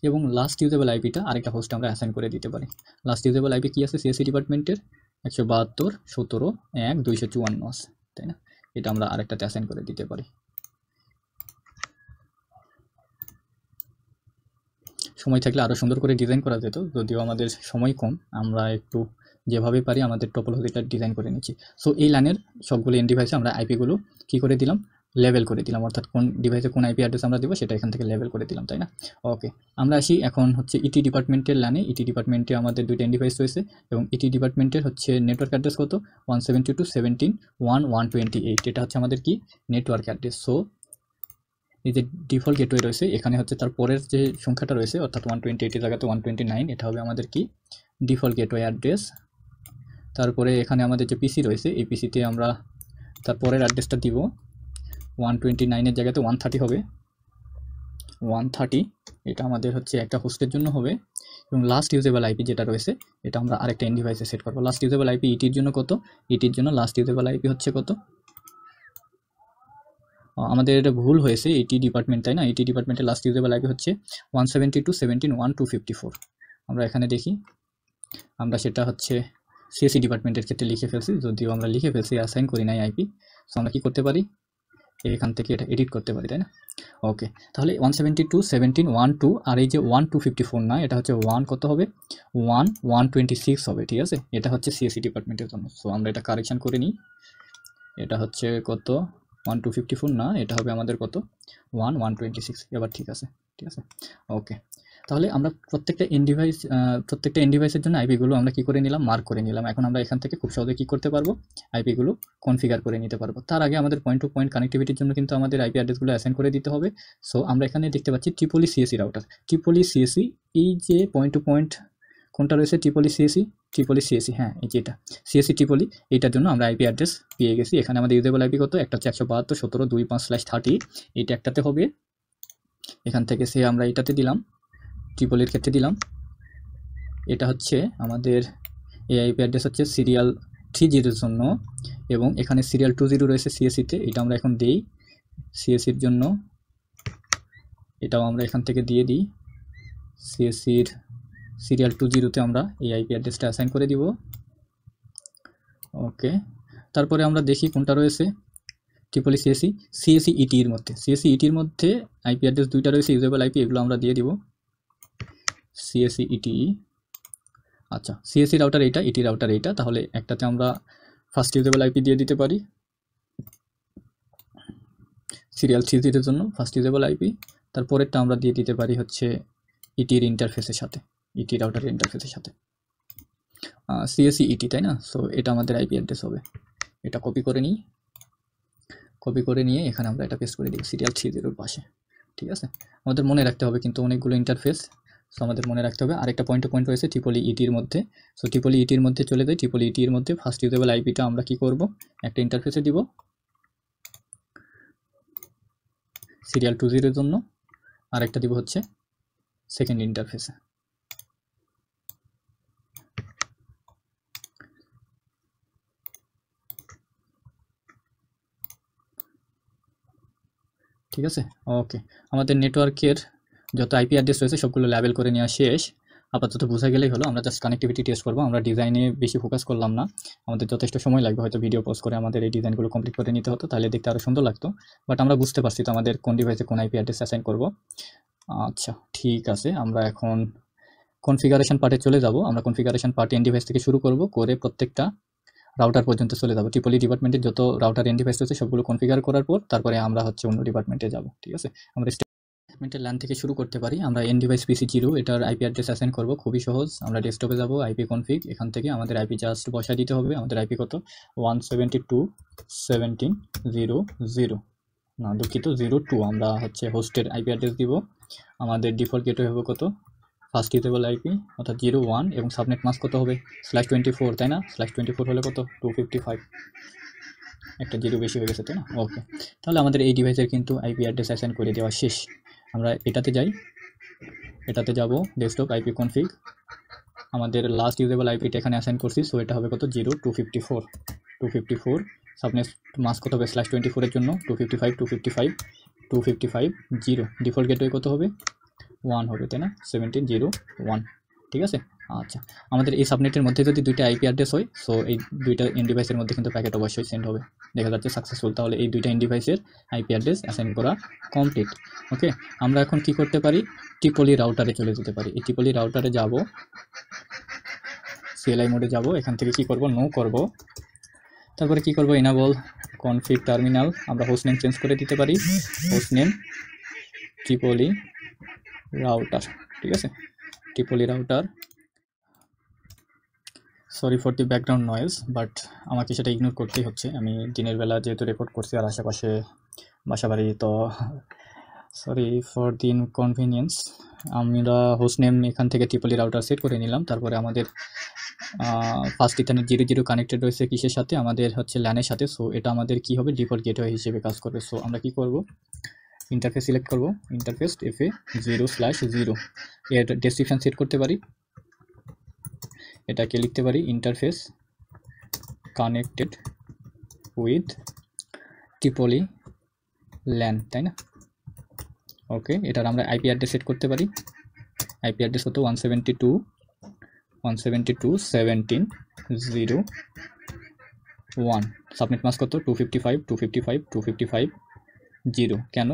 এবং লাস্ট ইউজেবল আইপিটা আরেকটা হোস্টে আমরা অ্যাসাইন করে দিতে পারি। লাস্ট ইউজেবল আইপি কি আছে সিএসসি ডিপার্টমেন্টের 172.17.1.254 আছে তাই না, এটা আমরা আরেকটাতে অ্যাসাইন করে দিতে পারি। সময় থাকলে আরও সুন্দর করে ডিজাইন করা যেত, যদিও আমাদের সময় কম, আমরা একটু যেভাবে পারি আমাদের টপোলজিটা ডিজাইন করে নিচ্ছি। সো এই লাইনের সবগুলো এন্ড ডিভাইসে আমরা আইপিগুলো কী করে দিলাম, লেভেল করে দিলাম, অর্থাৎ কোন ডিভাইসে কোন আইপি অ্যাড্রেস আমরা দেবো সেটা এখান থেকে লেভেল করে দিলাম তাই না। ওকে, আমরা আসি এখন হচ্ছে ইটি ডিপার্টমেন্টের লাইনে। ইটি ডিপার্টমেন্টে আমাদের দুইটা এন্ড ডিভাইস রয়েছে এবং ইটি ডিপার্টমেন্টের হচ্ছে নেটওয়ার্ক অ্যাড্রেস কত 172.17.1.128, এটা হচ্ছে আমাদের কি নেটওয়ার্ক অ্যাড্রেস। সো এই যে ডিফল্ট গেটওয়ে রয়েছে এখানে হচ্ছে তার পরের যে সংখ্যাটা রয়েছে অর্থাৎ 128 এর জায়গাতে 129, এটা হবে আমাদের কি ডিফল্ট গেটওয়ে অ্যাড্রেস। তারপরে এখানে আমাদের যে পিসি রয়েছে এই পিসিতে আমরা তার পরের অ্যাড্রেসটা দিব 129 এর জায়গাতে 130 হবে, 130 এটা আমাদের হচ্ছে একটা হোস্টের জন্য হবে। এবং লাস্ট ইউজেবল আইপি যেটা রয়েছে এটা আমরা আরেকটা এন্ড ডিভাইসে সেট করব। লাস্ট ইউজেবল আইপি ইটির জন্য কত, ইটির জন্য লাস্ট ইউজেবল আইপি হচ্ছে কত, আমাদের এটা ভুল হয়েছে, ইটি ডিপার্টমেন্ট তাই না, ইটি ডিপার্টমেন্টের লাস্ট ইউজেবল আইপি হচ্ছে 172.17.1.254। আমরা এখানে দেখি, আমরা সেটা হচ্ছে সিএসসি ডিপার্টমেন্টের ক্ষেত্রে লিখে ফেলছি, যদিও আমরা লিখে ফেলছি অ্যাসাইন করি নাই আইপি। সো আমরা কি করতে পারি, এখান থেকে এটা এডিট করতে পারি, তাই না? ওকে, তাহলে 172.17.1.2 আর এই যে 1.254 না, এটা হচ্ছে 1 কত হবে, 1.126 হবে, ঠিক আছে? এটা হচ্ছে সিএসসি ডিপার্টমেন্টের জন্য। সো আমরা এটা কারেকশন করে নিই। এটা হচ্ছে কত, 1.254 না, এটা হবে আমাদের কত, 1.126। এবার ঠিক আছে, ঠিক আছে, ওকে। তাহলে আমরা প্রত্যেকটা এন্ড ডিভাইসের জন্য আইপিগুলো আমরা কি করে নিলাম, মার্ক করে নিলাম। এখন আমরা এখান থেকে খুব সহজে কি করতে পারবো, আইপিগুলো কনফিগার করে নিতে পারবো। তার আগে আমাদের পয়েন্ট টু পয়েন্ট কানেক্টিভিটির জন্য কিন্তু আমাদের আইপি অ্যাড্রেসগুলো অ্যাসাইন করে দিতে হবে। সো আমরা এখানে দেখতে পাচ্ছি Tripoli CSC router, Tripoli CSC, এই যে পয়েন্ট টু পয়েন্ট কোনটা রয়েছে, ট্রিপলি সিএসসি, হ্যাঁ এই যে এটা সিএসসি ট্রিপলি, এইটার জন্য আমরা আইপি অ্যাড্রেস পেয়ে গেছি। এখানে আমাদের ইউজেবল আইপি কত, একটা হচ্ছে 172.17.25/30, এইটা একটাতে হবে। এখান থেকে সে আমরা এটাতে দিলাম, ট্রিপলির ক্ষেত্রে দিলাম। এটা হচ্ছে আমাদের এই আইপি অ্যাড্রেস হচ্ছে সিরিয়াল 30 জন্য, এবং এখানে সিরিয়াল 20 রয়েছে সিএসসিতে, এটা আমরা এখন দিই সিএসসির জন্য, এটাও আমরা এখান থেকে দিয়ে দিই। সিএসসির সিরিয়াল 20-তে আমরা এই আইপি অ্যাড্রেসটা অ্যাসাইন করে দিব। ওকে, তারপরে আমরা দেখি কোনটা রয়েছে, ট্রিপলি সিএসসি ইটির মধ্যে, সিএসসি ইটির মধ্যে আইপি অ্যাড্রেস দুইটা রয়েছে, ইউজেবল আইপি, এগুলো আমরা দিয়ে দিব সিএসসি ইটি। আচ্ছা, সিএসসি রাউটার এইটা, ইটি রাউটার এইটা, তাহলে একটাতে আমরা ফার্স্ট ইউজেবল আইপি দিয়ে দিতে পারি সিরিয়াল 30-এর জন্য ফার্স্ট ইউজেবল আইপি, তারপরেরটা আমরা দিয়ে দিতে পারি হচ্ছে ইটির ইন্টারফেসের সাথে, ইটি রাউটারের ইন্টারফেসের সাথে সিএসসি ইটি, তাই না? সো এটা আমাদের আইপি অ্যাড্রেস হবে। এটা কপি করে নিই, কপি করে নিয়ে এখানে আমরা এটা পেস্ট করে দিই সিরিয়াল 30-এর পাশে, ঠিক আছে? আমাদের মনে রাখতে হবে কিন্তু অনেকগুলো ইন্টারফেস, সো আমাদের মনে রাখতে হবে। আরেকটা পয়েন্ট টু পয়েন্ট রয়েছে ট্রিপলি ইটির মধ্যে, সো ট্রিপলি ইটির মধ্যে চলে যাই। ট্রিপলি ইটির মধ্যে ফার্স্ট ইউজেবল আইপিটা আমরা কি করব, একটা ইন্টারফেসে দিব সিরিয়াল 20-এর জন্য, আরেকটা দিব হচ্ছে সেকেন্ড ইন্টারফেসে। ঠিক আছে, ওকে। আমাদের নেটওয়ার্কের যত আইপি অ্যাড্রেস রয়েছে সবগুলো লেবেল করে নেওয়া শেষ। আপাতত বোঝা গেলেই হলো, আমরা জাস্ট কানেক্টিভিটি টেস্ট করবো। আমরা ডিজাইনে বেশি ফোকাস করলাম না, আমাদের যথেষ্ট সময় লাগবে, হয়তো ভিডিও পোস্ট করে আমাদের এই ডিজাইনগুলো কমপ্লিট করে নিতে হতো, তাহলে দেখতে আরও সুন্দর লাগতো। বাট আমরা বুঝতে পারছি তো আমাদের কোন ডিভাইসে কোন আইপি অ্যাড্রেস অ্যাসাইন করবো। আচ্ছা ঠিক আছে, আমরা এখন কনফিগারেশন পার্টে চলে যাব। আমরা কনফিগারেশন পার্টে এন্ড ডিভাইস থেকে শুরু করব, করে প্রত্যেকটা রাউটার পর্যন্ত চলে যাব। ট্রিপলি ডিপার্টমেন্টের যত রাউটার এন্ড ডিভাইস রয়েছে সবগুলো কনফিগার করার পর তারপরে আমরা হচ্ছে অন্য ডিপার্টমেন্টে যাব, ঠিক আছে? আমরা ডিপার্টমেন্টের ল্যান থেকে শুরু করতে পারি। আমরা এন্ড ডিভাইস পিসি 0 এটার আইপি অ্যাড্রেস অ্যাসাইন করব, খুবই সহজ। আমরা ডেস্কটপে যাব, আইপি কনফিগ, এখান থেকে আমাদের আইপি জাস্ট বসায় দিতে হবে। আমাদের আইপি কত, 172.17.0.0, না দুঃখিত 02। আমরা হচ্ছে হোস্টের আইপি অ্যাড্রেস দিব। আমাদের ডিফল্ট গেটওয়ে হবে কত, ফার্স্ট ইউজেবল আইপি অর্থাৎ 01, এবং সাবনেট মাস্ক কত হবে /24, তাই না? /24 হলে কত, 255, একটা 0 বেশি হয়ে গেছে, তাই না? ওকে, তাহলে আমাদের এই ডিভাইসের কিন্তু আইপি অ্যাড্রেস অ্যাসাইন করে দেওয়া শেষ। আমরা এটাতে যাই, এটাতে যাব ডেস্কটপ আইপি কনফিগ, আমাদের লাস্ট ইউজেবল আইপিটা এখানে অ্যাসাইন করছি, সো এটা হবে কত, 254, সাবনেট মাস্ক কত হবে /24 এর জন্য 255 0, ডিফল্ট গেটওয়ে কত হবে 1 হবে, তাই না? 17.0.1, ঠিক আছে। আচ্ছা, আমাদের এই সাবনেটের মধ্যে যদি দুইটা আইপি অ্যাড্রেস হয়, সো এই দুইটা এন্ড ডিভাইসের মধ্যে কিন্তু প্যাকেট অবশ্যই সেন্ড হবে, দেখা যাচ্ছে সাকসেসফুল। তাহলে এই দুইটা এন্ড ডিভাইসের আইপি অ্যাড্রেস অ্যাসাইন করা কমপ্লিট। ওকে, আমরা এখন কি করতে পারি, ট্রিপলি রাউটারে চলে যেতে পারি। এই ট্রিপলি রাউটারে যাব, সিএলআই মোডে যাব, এখান থেকে কি করব, নো করব, তারপরে কি করব, এনাবল কনফিগ টার্মিনাল। আমরা হোস্ট নেম চেঞ্জ করে দিতে পারি, হোস্ট নেম ট্রিপলি রাউটার, ঠিক আছে? Tripoli router, sorry for the background noise, but আমাকে সেটা ইগনোর করতেই হচ্ছে। আমি দিনের বেলা যেহেতু রেকর্ড করছি আর আশেপাশে বাসাবাড়ি, তো সরি ফর দি ইনকনভিনিয়েন্স। আমরা হোস্ট নেম এখান থেকে ট্রিপলি রাউটার সেট করে নিলাম। তারপরে আমাদের ফার্স্ট ইথারনেট 0 কানেক্টেড রয়েছে কিসের সাথে, আমাদের হচ্ছে ল্যানের সাথে। সো এটা আমাদের কি হবে, ডিফল্ট গেটওয়ে হিসেবে কাজ করবে। সো আমরা কি করব, ইন্টারফেস সিলেক্ট করব, ইন্টারফেস FA 0/0, এর ডেসক্রিপশন সেট করতে পারি, এটাকে লিখতে পারি interface connected with Tripoli LAN, তাই না? ওকে, এটার আমরা আইপি অ্যাড্রেস সেট করতে পারি। আইপি অ্যাড্রেস হতো 172.17.0.1, সাবনেট মাস্ক কত, 255 0 কেন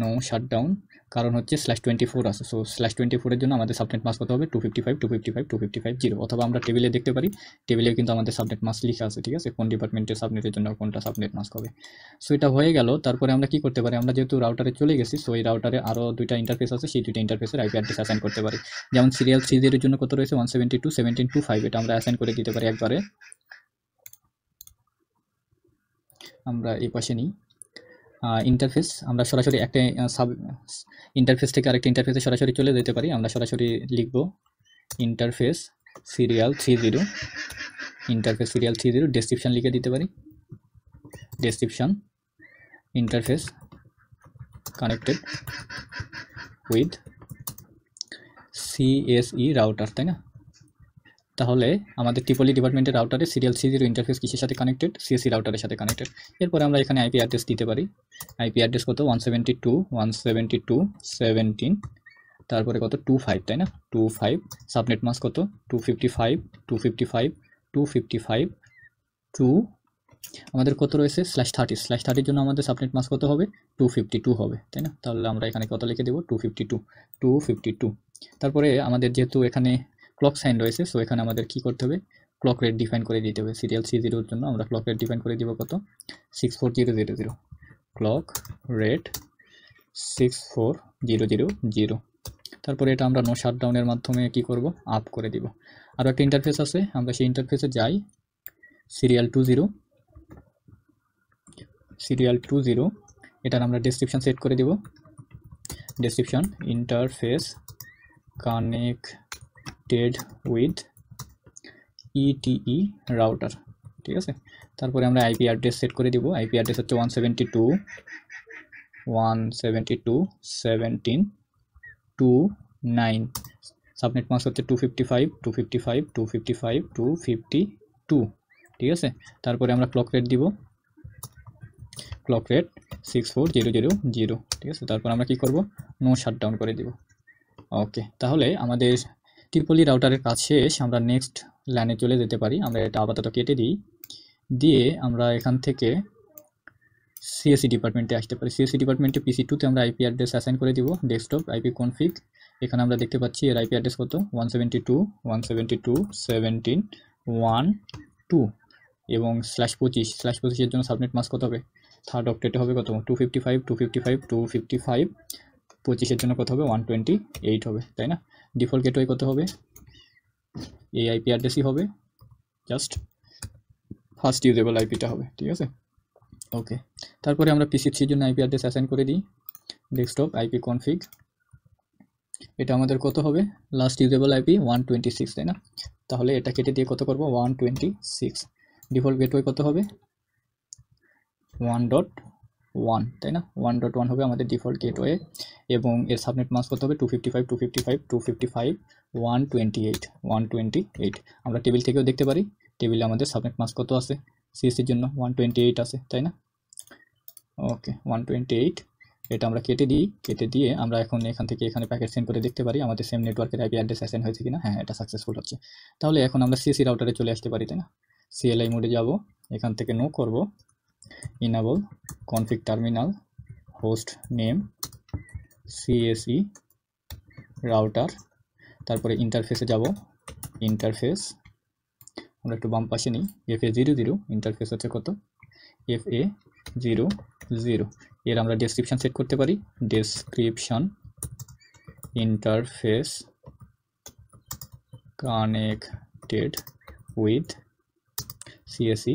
নো শাটডাউন, কারণ হচ্ছে /24 আছে। সো /24 এর জন্য আমাদের সাবনেট মাস্ক কত হবে 255 0, অথবা আমরা টেবিলে দেখতে পারি, টেবিলে কিন্তু আমাদের সাবনেট মাস্ক লেখা আছে, ঠিক আছে, কোন ডিপার্টমেন্টের সাবনেটের জন্য কোনটা সাবনেট মাস্ক হবে। সো এটা হয়ে গেল। তারপরে আমরা কি করতে পারি, আমরা যেহেতু রাউটারে চলে গেছি, সো এই রাউটারে আরও দুইটা ইন্টারফেস আছে, সেই দুইটা ইন্টারফেসের আইপি অ্যাড্রেস অ্যাসাইন করতে পারি। যেমন সিরিয়াল 30 এর জন্য কত রয়েছে 172.17.25, এটা আমরা অ্যাসাইন করে দিতে পারি একবারে। আমরা এই পাশে নিই ইন্টারফেস, আমরা সরাসরি একটা সাব ইন্টারফেস থেকে আরেকটা ইন্টারফেসে সরাসরি চলে যেতে পারি। আমরা সরাসরি লিখব interface serial 30, interface serial 30, description লিখে দিতে পারি, description interface connected with CSE router, তাই না? তাহলে আমাদের ত্রিপলি ডিপার্টমেন্টের রাউটারে সিরিয়াল 30 ইন্টারফেস কিসের সাথে কানেক্টেড, সিএসই রাউটারের সাথে কানেক্টেড। এরপরে আমরা এখানে আইপি অ্যাড্রেস দিতে পারি। আইপি অ্যাড্রেস কত 172.172.17, তারপরে কত 25, তাই না, 25। সাবনেট মাস্ক কত 255 আমাদের কত রয়েছে /30 জন্য আমাদের সাবনেট মাস্ক কত হবে 252 হবে, তাই না? তাহলে আমরা এখানে কত লিখে দেবো 252। তারপরে আমাদের যেহেতু এখানে ক্লক সাইন রয়েছে, সো এখানে আমাদের কি করতে হবে, ক্লক রেট ডিফাইন করে দিতে হবে। সিরিয়াল 30 জন্য আমরা ক্লক রেট ডিফাইন করে দিব কত 64000, ক্লক রেট 64000। তারপরে এটা আমরা নো শাটডাউনের মাধ্যমে কি করব, আপ করে দিব। আরও একটা ইন্টারফেস আছে, আমরা সেই ইন্টারফেসে যাই, সিরিয়াল 20, এটার আমরা ডেসক্রিপশন সেট করে দিব, description interface connected with ETE router, ঠিক আছে। তারপরে আমরা আইপি অ্যাড্রেস সেট করে দিব, আইপি অ্যাড্রেস হচ্ছে 172.172.17.29, সাবনেট মাস্ক হচ্ছে 255, ঠিক আছে। তারপরে আমরা ক্লক রেট দিব, ক্লক রেট 64000, ঠিক আছে। তারপর আমরা কি করব, নো শাটডাউন করে দিব। ওকে, তাহলে আমাদের ত্রিপলি রাউটারের কাজ শেষ, আমরা নেক্সট ল্যানে চলে যেতে পারি। আমরা এটা আপাতত কেটে দিই, দিয়ে আমরা এখান থেকে সিএসসি ডিপার্টমেন্টে আসতে পারি। সিএসসি ডিপার্টমেন্টে PC2-তে আমরা আইপি অ্যাড্রেস অ্যাসাইন করে দিব, ডেস্কটপ আইপি কনফিগ। এখানে আমরা দেখতে পাচ্ছি এর আইপি অ্যাড্রেস কত 172.172.1.2 এবং /25 জন্য সাবনেট মাস্ক কত হবে, থার্ড অক্টেটে হবে কত 255, 25 জন্য কত হবে 128 হবে, তাই না? ডিফল্ট গেটওয়ে কত হবে, এই আইপি অ্যাড্রেসই হবে, জাস্ট ফার্স্ট ইউজেবল আইপিটা হবে, ঠিক আছে। ওকে, তারপরে আমরা PC3 জন্য আইপি অ্যাড্রেস অ্যাসাইন করে দিই, ডেস্কটপ আইপি কনফিগ। এটা আমাদের কত হবে, লাস্ট ইউজেবল আইপি 126, তাই না? তাহলে এটা কেটে দিয়ে কত করব 126। ডিফল্ট গেটওয়ে কত হবে 1.1, তাই না? 1.1 হবে আমাদের ডিফল্ট গেটওয়ে, এবং এর সাবনেট মাস্ক কত হবে 255. আমরা টেবিল থেকেও দেখতে পারি, টেবিলে আমাদের সাবনেট মাস্ক কত আছে, সিএসসির জন্য 128 আছে, তাই না? ওকে, 128। এটা আমরা কেটে দিই, কেটে দিয়ে আমরা এখন এখান থেকে এখানে প্যাকেট সেন্ড করে দেখতে পারি আমাদের সেম নেটওয়ার্কের আইপি অ্যাড্রেস অ্যাসাইন হয়েছে কিনা। হ্যাঁ, এটা সাকসেসফুল হচ্ছে। তাহলে এখন আমরা সিএসসি রাউটারে চলে আসতে পারি, তাই না? CLI মোডে যাব, এখান থেকে নো করব, enable config terminal host name CSE router, তারপরে ইন্টারফেসে যাব, ইন্টারফেস আমরা একটু বাম পাশে নিই, FA00, ইন্টারফেস হচ্ছে কত FA00। এর আমরা ডেসক্রিপশন সেট করতে পারি, description interface connected with CSE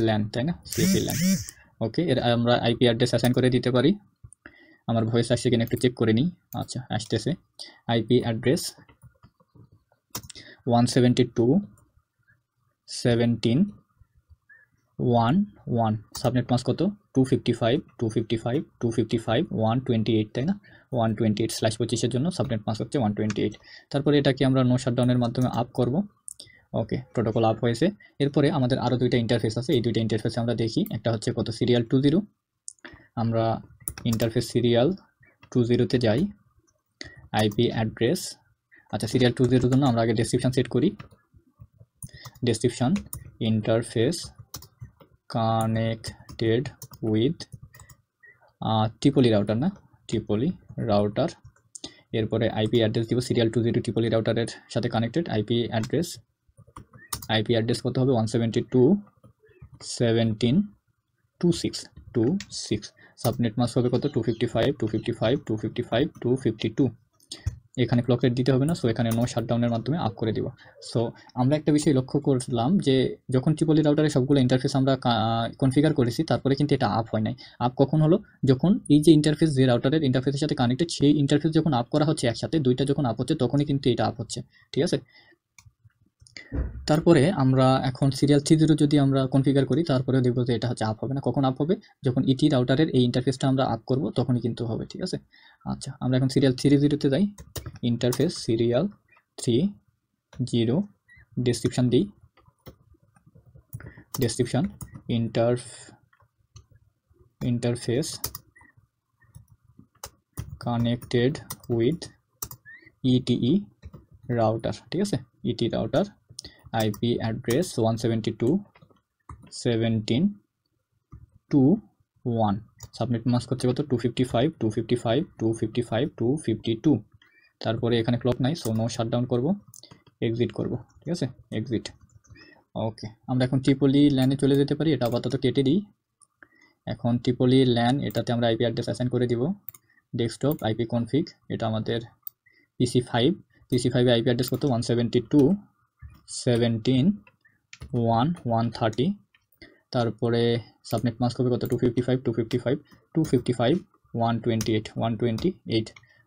LAN, তাই না, CSE LAN। ওকে, এর আমরা আইপি অ্যাড্রেস অ্যাসাইন করে দিতে পারি। আমার ভয়েস আসছে কিনা একটু চেক করে নিই। আচ্ছা, আসতেছে। আইপি অ্যাড্রেস 172.17.1.1, সাবনেট মাস্ক কত 255, 128, তাই না? 128 /25 জন্য সাবনেট মাস্ক হচ্ছে 128। তারপরে এটাকে আমরা নো শাটডাউনের মাধ্যমে আপ করব। ওকে, প্রোটোকল আপ হয়েছে। এরপরে আমাদের আরও দুইটা ইন্টারফেস আছে, এই দুইটা ইন্টারফেসে আমরা দেখি। একটা হচ্ছে কত সিরিয়াল 20, আমরা ইন্টারফেস সিরিয়াল 20-তে যাই, আইপি অ্যাড্রেস। আচ্ছা, সিরিয়াল 20-এর জন্য আমরা আগে ডেসক্রিপশন সেট করি, description interface connected with Tripoli router, না ট্রিপলি রাউটার। এরপরে আইপি অ্যাড্রেস দিব সিরিয়াল 20 ট্রিপলি রাউটারের সাথে কানেক্টেড। আইপি অ্যাড্রেস কত হবে 172.17.26 সাবনেট মাস্ক হবে কত 255 এখানে ক্লক রেট দিতে হবে না, সো এখানে নো শাটডাউনের মাধ্যমে আপ করে দিব। সো আমরা একটা বিষয় লক্ষ্য করলাম যে যখন ট্রিপলি রাউটারে সবগুলো ইন্টারফেস আমরা কনফিগার করেছি, তারপরে কিন্তু এটা আপ হয় নাই। আপ কখন হলো, যখন এই যে ইন্টারফেস যে রাউটারের ইন্টারফেসের সাথে কানেক্টেড, সেই ইন্টারফেস যখন আপ করা হচ্ছে একসাথে, দুইটা যখন আপ হচ্ছে তখনই কিন্তু এটা আপ হচ্ছে, ঠিক আছে। তারপরে আমরা এখন সিরিয়াল 30 যদি আমরা কনফিগার করি, তারপরে দেখবো যে এটা হচ্ছে আপ হবে না। কখন আপ হবে, যখন ইটি রাউটারের এই ইন্টারফেসটা আমরা আপ করব তখনই কিন্তু হবে, ঠিক আছে। আচ্ছা, আমরা এখন সিরিয়াল 30তে যাই। ইন্টারফেস সিরিয়াল 30 ডেসক্রিপশন দিই। Description interface connected with ETE router, ঠিক আছে। ET router IP address 172.17.2.1 subnet mask হচ্ছে কত 255. তারপরে এখানে ক্লক নাই, সো নো শাটডাউন করব, এক্সিট করব, ঠিক আছে, এক্সিট। ওকে, আমরা এখন ট্রিপলি ল্যানে চলে যেতে পারি। এটা আপাতত কেটে দিই। এখন ট্রিপলি ল্যান, এটাতে আমরা আইপি অ্যাড্রেস অ্যাসাইন করে দিব। ডেস্কটপ আইপি কনফিগ, এটা আমাদের PC5 আইপি অ্যাড্রেস কত 172.17.1.130। তারপরে সাবনেট মাস্ক হবে কত 255.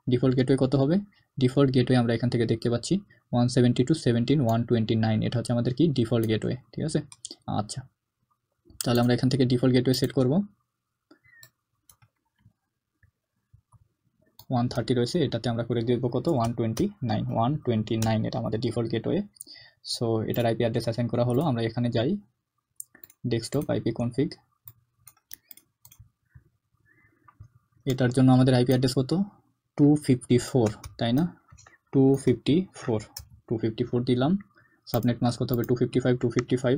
ডিফল্ট গেটওয়ে কত হবে, ডিফল্ট গেটওয়ে আমরা এখান থেকে দেখতে পাচ্ছি 172.17.129, এটা হচ্ছে আমাদের কি ডিফল্ট গেটওয়ে, ঠিক আছে। আচ্ছা, তাহলে আমরা এখান থেকে ডিফল্ট গেটওয়ে সেট করব। 130 রয়েছে, এটাতে আমরা করে দিব কত 129, এটা আমাদের ডিফল্ট গেটওয়ে। সো এটার আইপি অ্যাড্রেস অ্যাসাইন করা হলো। আমরা এখানে যাই, ডেস্কটপ আইপি কনফিগ, এটার জন্য আমাদের আইপি অ্যাড্রেস কত 254, তাই না, 254 দিলাম। সাবনেট মাস্ক কত হবে 255.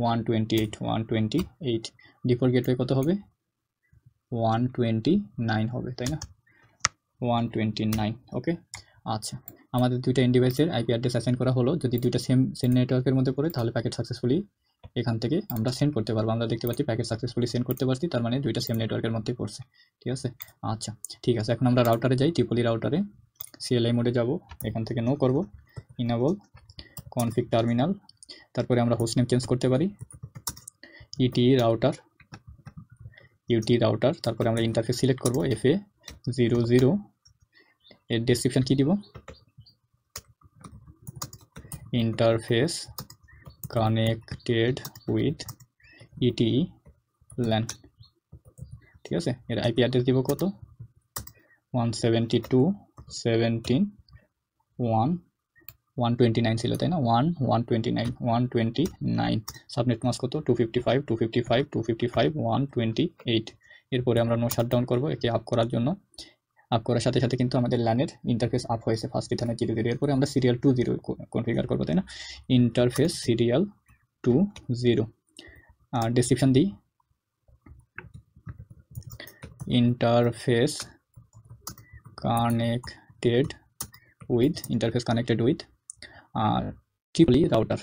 128 ডিফল্ট গেটওয়ে কত হবে 129 হবে, তাই না, 129। ওকে, আচ্ছা, আমাদের দুইটা এন্ড ডিভাইসের আইপি অ্যাড্রেস অ্যাসাইন করা হলো। যদি দুইটা সেম নেটওয়ার্কের মধ্যে পড়ে, তাহলে প্যাকেট সাকসেসফুলি এখান থেকে আমরা সেন্ড করতে পারবো। আমরা দেখতে পাচ্ছি প্যাকেট সাকসেসফুলি সেন্ড করতে পারছি, তার মানে দুইটা সেম নেটওয়ার্কের মধ্যেই পড়ছে, ঠিক আছে। আচ্ছা, ঠিক আছে, এখন আমরা রাউটারে যাই। ট্রিপলি রাউটারে CLI মোডে যাব, এখান থেকে নো করব, ইনেবল কনফিগ টার্মিনাল। তারপরে আমরা হোস্ট নেম চেঞ্জ করতে পারি, ইটি রাউটার। তারপরে আমরা ইন্টারফেস সিলেক্ট করব FA00। এর ডেসক্রিপশন কি দিব, ইন্টারফেস কানেক্টেড উইথ ইটিই ল্যান, ঠিক আছে। এর আইপি অ্যাড্রেস দিব কত 172.17.1.129 ছিল, তাই না, 129 সাবনেট মাস্ক কত 255. 128। এরপরে আমরা নো শাটডাউন করব একে আপ করার জন্য। আপ করার সাথে সাথে কিন্তু আমাদের ল্যানের ইন্টারফেস আপ হয়েছে ফার্স্ট এখানে 00। এরপরে আমরা সিরিয়াল 20 কনফিগার করবো, তাই না, ইন্টারফেস সিরিয়াল 20। ডেসক্রিপশন দিই, interface connected with r Tripoli router.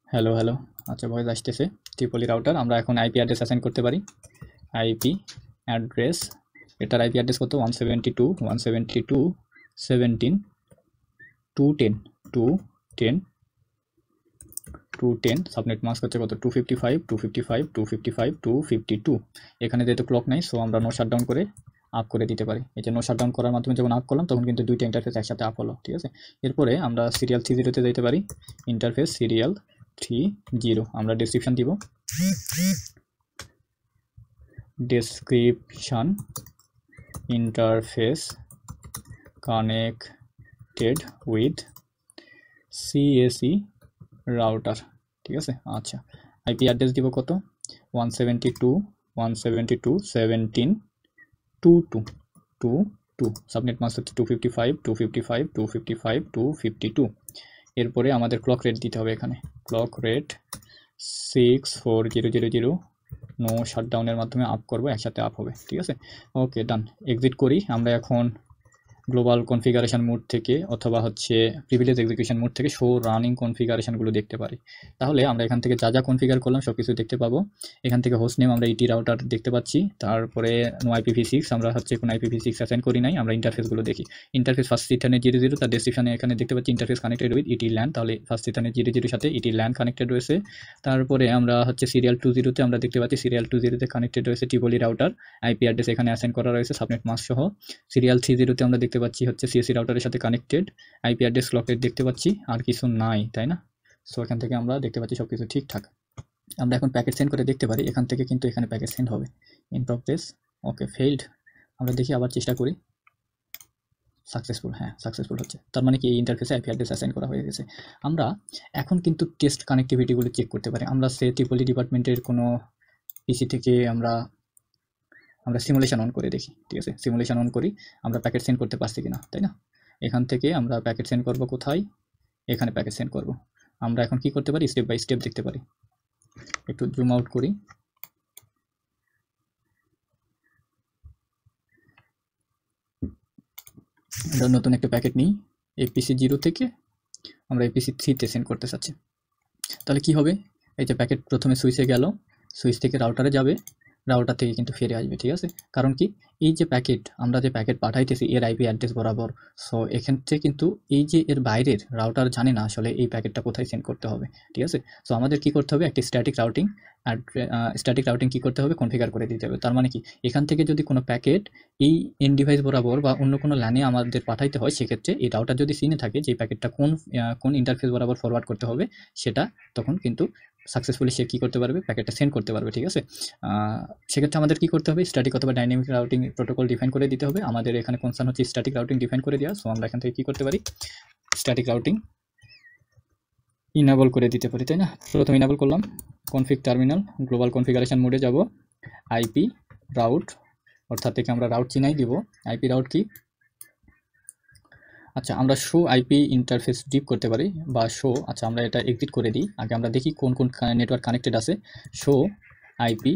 Hello, আচ্ছা, ভয়েস আসতেছে। ট্রিপলি রাউটার, আমরা এখন আইপি অ্যাড্রেস অ্যাসাইন করতে পারি। আইপি অ্যাড্রেস, এটার আইপি অ্যাড্রেস কত 172.172.17.210 সাবনেট মাস্ক হচ্ছে কত 255. এখানে যেহেতু ক্লক নাই, সো আমরা নো শাটডাউন করে আপ করে দিতে পারি। এই যে নো শাটডাউন করার মাধ্যমে যখন আপ করলাম, তখন কিন্তু দুইটা ইন্টারফেস একসাথে আপ হলো, ঠিক আছে। এরপরে আমরা সিরিয়াল 30তে যেতে পারি, ইন্টারফেস সিরিয়াল 30। আমরা ডেসক্রিপশন দিব, description interface connected with CSE router, ঠিক আছে। আচ্ছা, আইপি অ্যাড্রেস দিব কত 172.172.17.22 2, সাবনেট মাস্ক হচ্ছে 255 255 255 252। এরপরে আমাদের ক্লক রেট দিতে হবে এখানে, ক্লক রেট 64000, নো শাটডাউনের মাধ্যমে আপ করবো, একসাথে আপ হবে, ঠিক আছে। ওকে, ডান। এক্সিট করি। আমরা এখন গ্লোবাল কনফিগারেশন মোড থেকে অথবা হচ্ছে প্রিভিলেজ এক্সিকিউশন মোড থেকে শো রানিং কনফিগারেশনগুলো দেখতে পারি। তাহলে আমরা এখান থেকে যা যা কনফিগার করলাম সব কিছু দেখতে পাবো। এখান থেকে হোস্ট নেম আমরা ইটি রাউটার দেখতে পাচ্ছি, তারপরে নো IPv6, আমরা হচ্ছে কোনো IPv6 অ্যাসাইন করি নাই। আমরা ইন্টারফেসগুলো দেখি, ইন্টারফেস ফার্স্ট ইথানে 00, তার ডেসক্রিপশনে এখানে দেখতে পাচ্ছি interface connected with ET LAN, তাহলে ফার্স্ট ইথানে 00 সাথে ইটি ল্যান কানেক্টেড রয়েছে। তারপরে আমরা হচ্ছে সিরিয়াল 20-তে আমরা দেখতে পাচ্ছি সিরিয়াল 20-তে কানেক্টেড রয়েছে টিপলি রাউটার, আইপি অ্যাড্রেস এখানে অ্যাসাইন করা রয়েছে সাবনেট মাস্ক সহ। সিরিয়াল 30-তে আমরা দেখতে পাচ্ছি হচ্ছে সিএসসি রাউটারের সাথে connected, IP address clock rate দেখতে পাচ্ছি, আর কিছু নাই, তাই না? সো এখান থেকে আমরা দেখতে পাচ্ছি সব কিছু ঠিকঠাক। আমরা এখন প্যাকেট সেন্ড করে দেখতে পারি, এখান থেকে কিন্তু এখানে প্যাকেট সেন্ড হবে, ইন প্রগ্রেস। Okay, failed. আমরা দেখি, আবার চেষ্টা করি। সাকসেসফুল, হ্যাঁ সাকসেসফুল হচ্ছে, তার মানে কি এই ইন্টারফেসে আইপি অ্যাড্রেস অ্যাসাইন করা হয়ে গেছে। আমরা এখন কিন্তু টেস্ট কানেক্টিভিটিগুলো চেক করতে পারি। আমরা সে টিপলি ডিপার্টমেন্টের কোনো পিসি থেকে আমরা সিমুলেশন অন করে দেখি, ঠিক আছে। সিমুলেশন অন করি, আমরা প্যাকেট সেন্ড করতে পারছি কিনা, তাই না? এখান থেকে আমরা প্যাকেট সেন্ড করব কোথায়, এখানে প্যাকেট সেন্ড করব। আমরা এখন কি করতে পারি, স্টেপ বাই স্টেপ দেখতে পারি। একটু জুম আউট করি। আমরা নতুন একটা প্যাকেট নিই, APC 0 থেকে আমরা APC 3-তে সেন্ড করতে চাচ্ছি। তাহলে কি হবে, এই যে প্যাকেট প্রথমে সুইচে গেল, সুইচ থেকে রাউটারে যাবে, রাউটার থেকে কিন্তু ফিরে আসবে, ঠিক আছে। কারণ কি, এই যে প্যাকেট, আমরা যে প্যাকেট পাঠাইতেছি এর আইপি অ্যাড্রেস বরাবর, সো এখান থেকে কিন্তু এই যে এর বাইরের রাউটার জানে না আসলে এই প্যাকেটটা কোথায় সেন্ড করতে হবে, ঠিক আছে। সো আমাদের কি করতে হবে, একটি স্ট্যাটিক রাউটিং কি করতে হবে, কনফিগার করে দিতে হবে। তার মানে কি, এখান থেকে যদি কোনো প্যাকেট এই এন্ড ডিভাইস বরাবর বা অন্য কোনো ল্যানে আমাদের পাঠাইতে হয়, সেক্ষেত্রে এই রাউটার যদি চিনে থাকে যে এই প্যাকেটটা কোন ইন্টারফেস বরাবর ফরওয়ার্ড করতে হবে, সেটা তখন কিন্তু সাকসেসফুলি সে কী করতে পারবে, প্যাকেটটা সেন্ড করতে পারবে, ঠিক আছে। সেক্ষেত্রে আমাদের কী করতে হবে, স্ট্যাটিক অথবা ডাইনামিক রাউটিং প্রোটোকল ডিফাইন করে দিতে হবে। আমাদের এখানে কনসার্ন হচ্ছে স্ট্যাটিক রাউটিং ডিফাইন করে দেওয়া। সো আমরা এখান থেকে কী করতে পারি, স্ট্যাটিক রাউটিং ইনেবল করে দিতে পারি, তাই না। প্রথমে ইনেবল করলাম, কনফিগ টার্মিনাল, গ্লোবাল কনফিগারেশন মোডে যাব, আইপি রাউট, অর্থাৎ থেকে আমরা রাউট চিনাই দিব। আইপি রাউট কি, আচ্ছা আমরা শো আইপি ইন্টারফেস ডিপ করতে পারি বা শো, আচ্ছা আমরা এটা এক্সিট করে দিই, আগে আমরা দেখি কোন কোন নেটওয়ার্ক কানেক্টেড আছে। শো আইপি